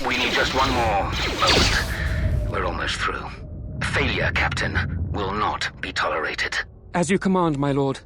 We need just one more moment. We're almost through. Failure, Captain, will not be tolerated. As you command, my lord.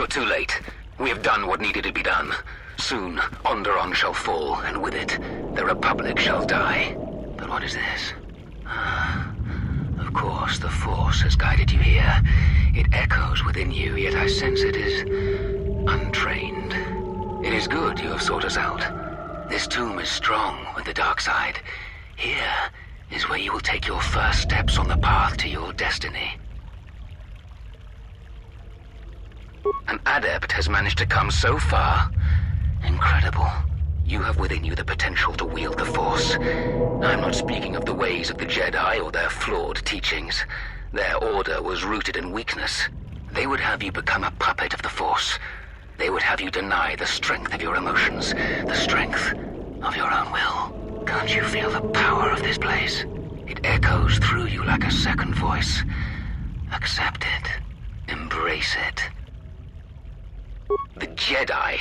too late. We have done what needed to be done. Soon, Onderon shall fall, and with it, the Republic shall die. But what is this? Of course, the Force has guided you here. It echoes within you, yet I sense it is untrained. It is good you have sought us out. This tomb is strong with the dark side. Here is where you will take your first steps on the path to your destiny. An adept has managed to come so far. Incredible. You have within you the potential to wield the Force. I'm not speaking of the ways of the Jedi or their flawed teachings. Their order was rooted in weakness. They would have you become a puppet of the Force. They would have you deny the strength of your emotions, the strength of your own will. Can't you feel the power of this place? It echoes through you like a second voice. Accept it. Embrace it. The Jedi.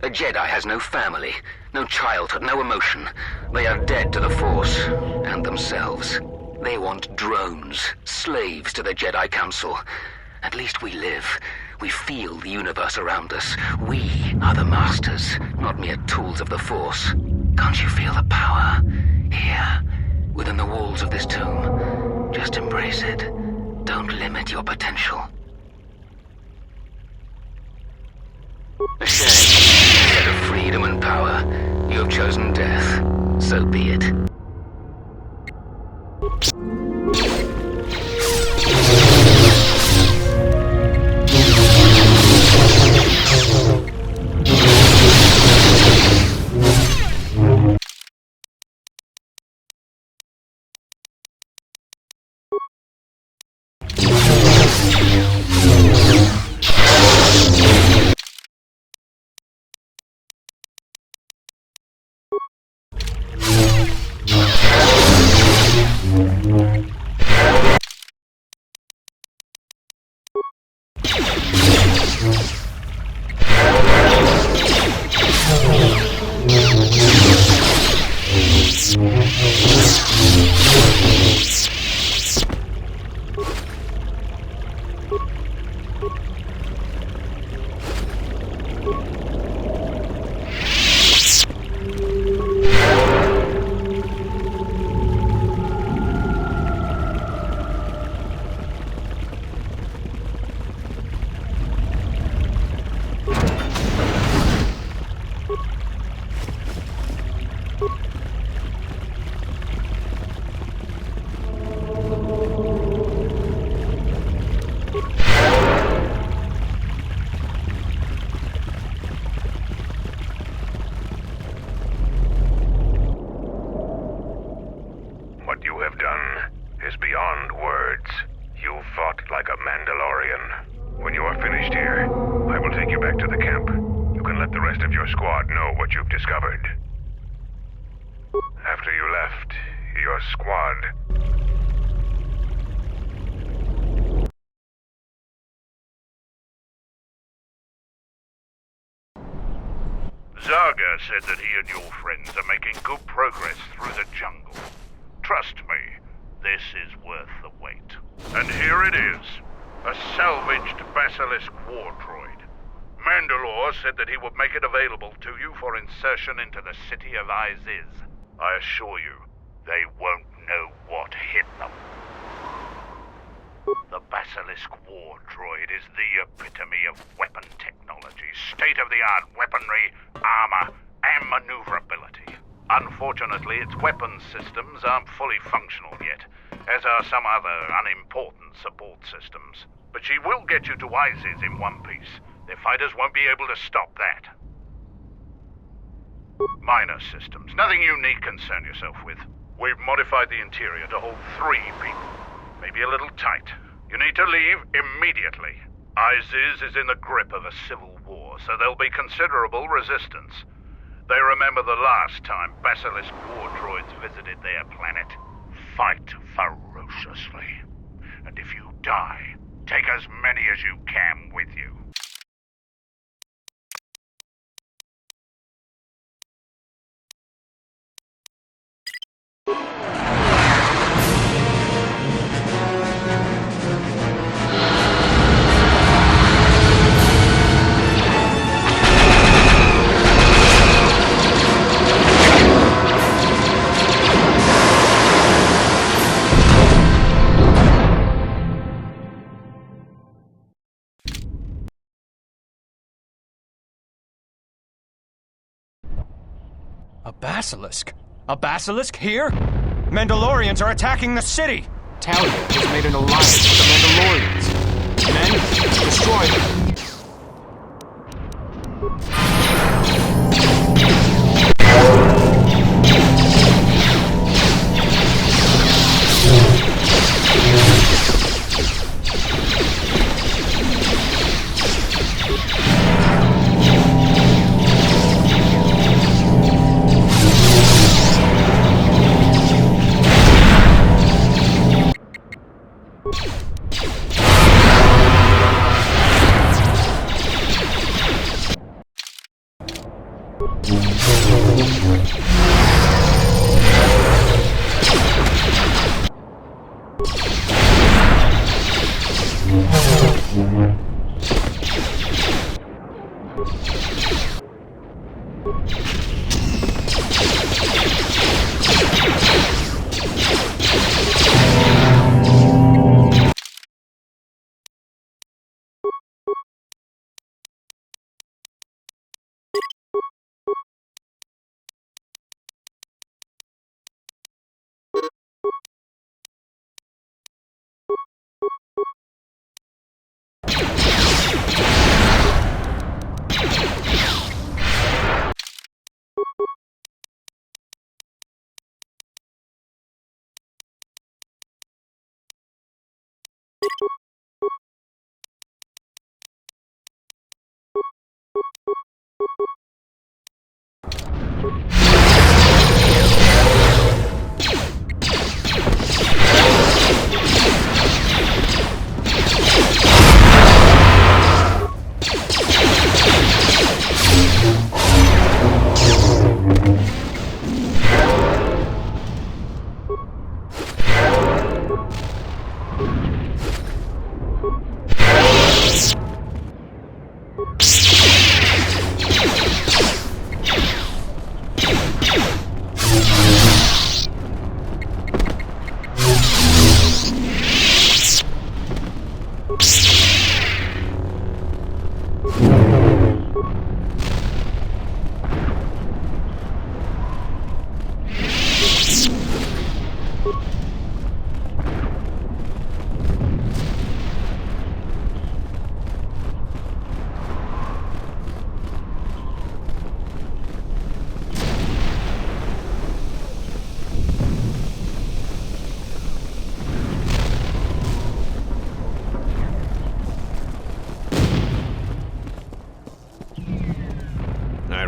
A Jedi has no family, no childhood, no emotion. They are dead to the Force and themselves. They want drones, slaves to the Jedi Council. At least we live. We feel the universe around us. We are the masters, not mere tools of the Force. Can't you feel the power? Here, within the walls of this tomb. Just embrace it. Don't limit your potential. A shame. Instead of freedom and power, you have chosen death. So be it. What you have done is beyond words. You fought like a Mandalorian. When you are finished here, I will take you back to the camp. You can let the rest of your squad know what you've discovered. After you left, your squad... Zaga said that he and your friends are making good progress through the jungle. Trust me, this is worth the wait. And here it is, a salvaged Basilisk war droid. Mandalore said that he would make it available to you for insertion into the city of Iziz. I assure you, they won't know what hit them. The Basilisk war droid is the epitome of weapon technology, state-of-the-art weaponry, armor, and maneuverability. Unfortunately, its weapons systems aren't fully functional yet, as are some other unimportant support systems. But she will get you to Iziz in one piece. Their fighters won't be able to stop that. Minor systems, nothing you need concern yourself with. We've modified the interior to hold 3 people. Maybe a little tight. You need to leave immediately. Iziz is in the grip of a civil war, so there'll be considerable resistance. They remember the last time Basilisk war droids visited their planet. Fight ferociously. And if you die, take as many as you can with you. A basilisk? A basilisk here? Mandalorians are attacking the city! Talia has made an alliance with the Mandalorians. Men, destroy them.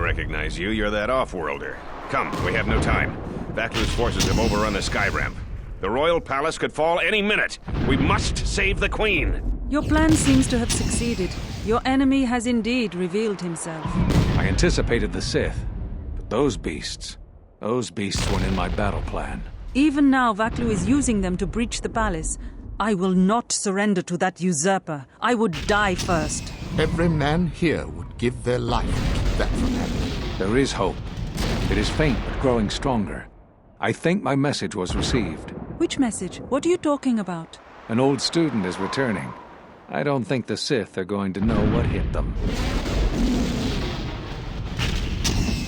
Recognize you. You're that off-worlder. Come, we have no time. Vaklu's forces have overrun the sky ramp. The royal palace could fall any minute. We must save the queen. Your plan seems to have succeeded. Your enemy has indeed revealed himself. I anticipated the Sith, but those beasts weren't in my battle plan. Even now, Vaklu is using them to breach the palace. I will not surrender to that usurper. I would die first. Every man here would give their life to keep that from happening. There is hope. It is faint, but growing stronger. I think my message was received. Which message? What are you talking about? An old student is returning. I don't think the Sith are going to know what hit them.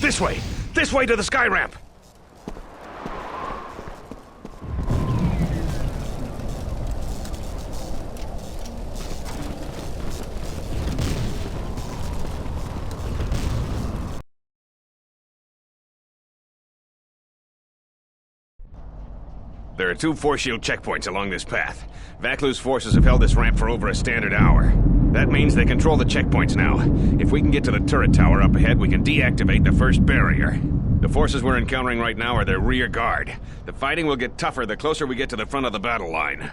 This way! This way to the sky ramp! There are 2 force shield checkpoints along this path. Vaklu's forces have held this ramp for over a standard hour. That means they control the checkpoints now. If we can get to the turret tower up ahead, we can deactivate the first barrier. The forces we're encountering right now are their rear guard. The fighting will get tougher the closer we get to the front of the battle line.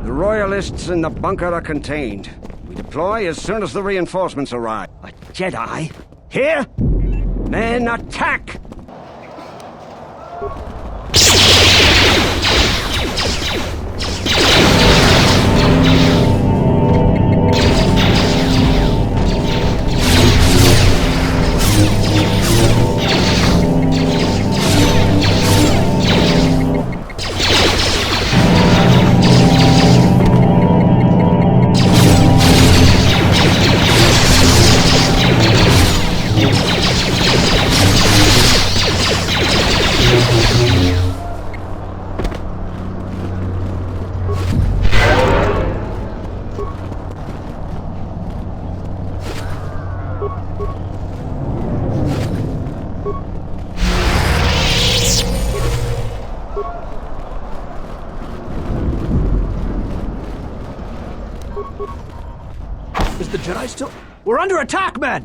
Royalists in the bunker are contained. We deploy as soon as the reinforcements arrive. A Jedi? Here? Men, attack! Is the Jedi still... We're under attack, men!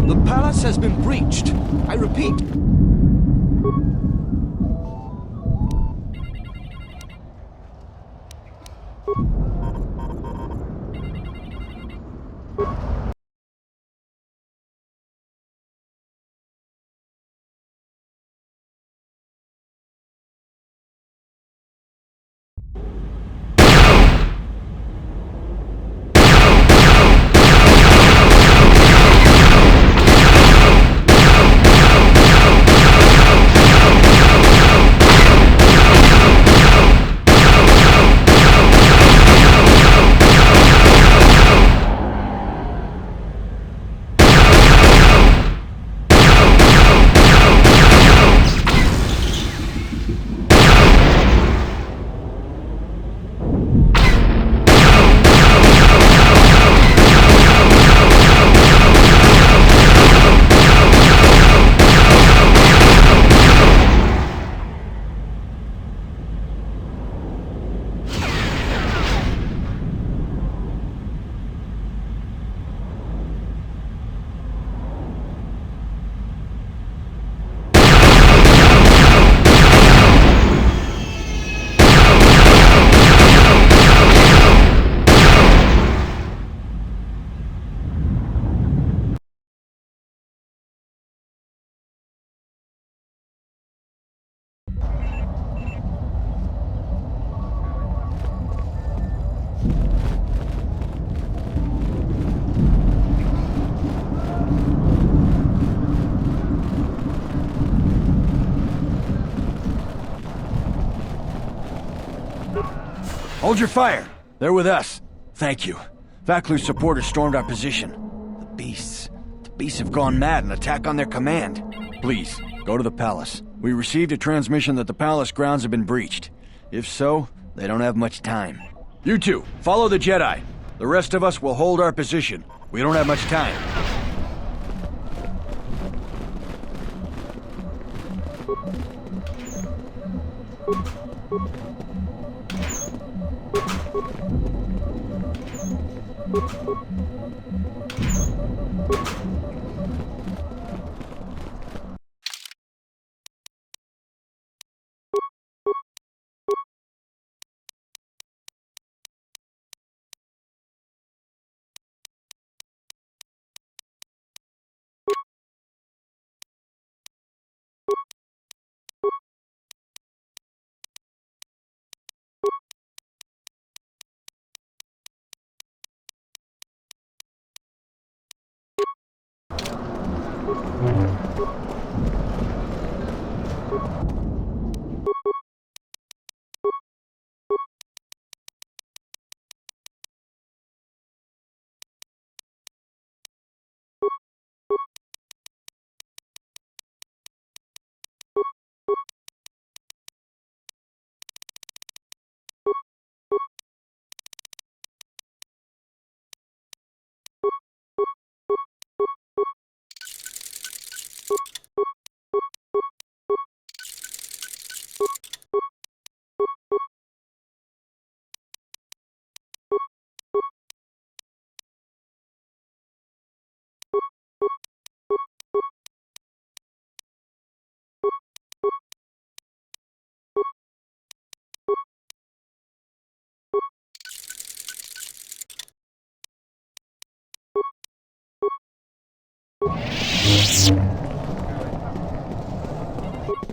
The palace has been breached. I repeat. Hold your fire. They're with us. Thank you. Vaklu's supporters stormed our position. The beasts have gone mad and attack on their command. Please, go to the palace. We received a transmission that the palace grounds have been breached. If so, they don't have much time. You two, follow the Jedi. The rest of us will hold our position. We don't have much time.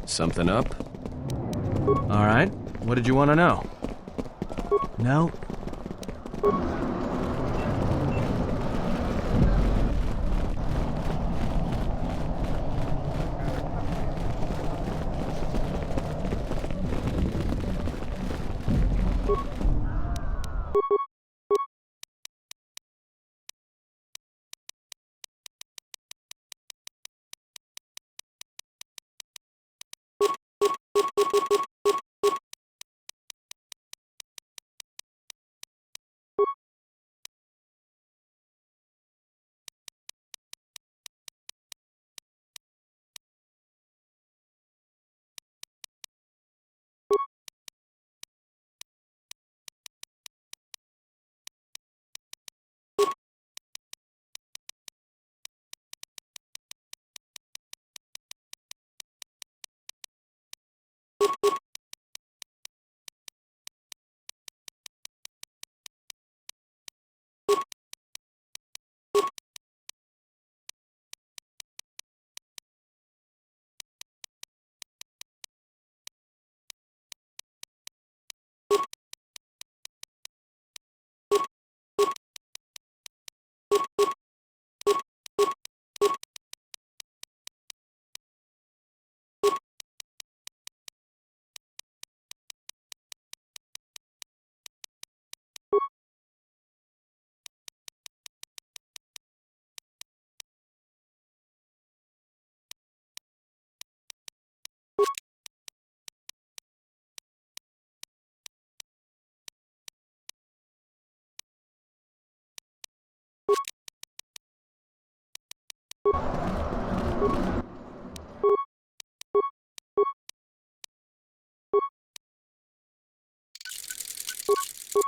Something up? All right. What did you want to know? No. You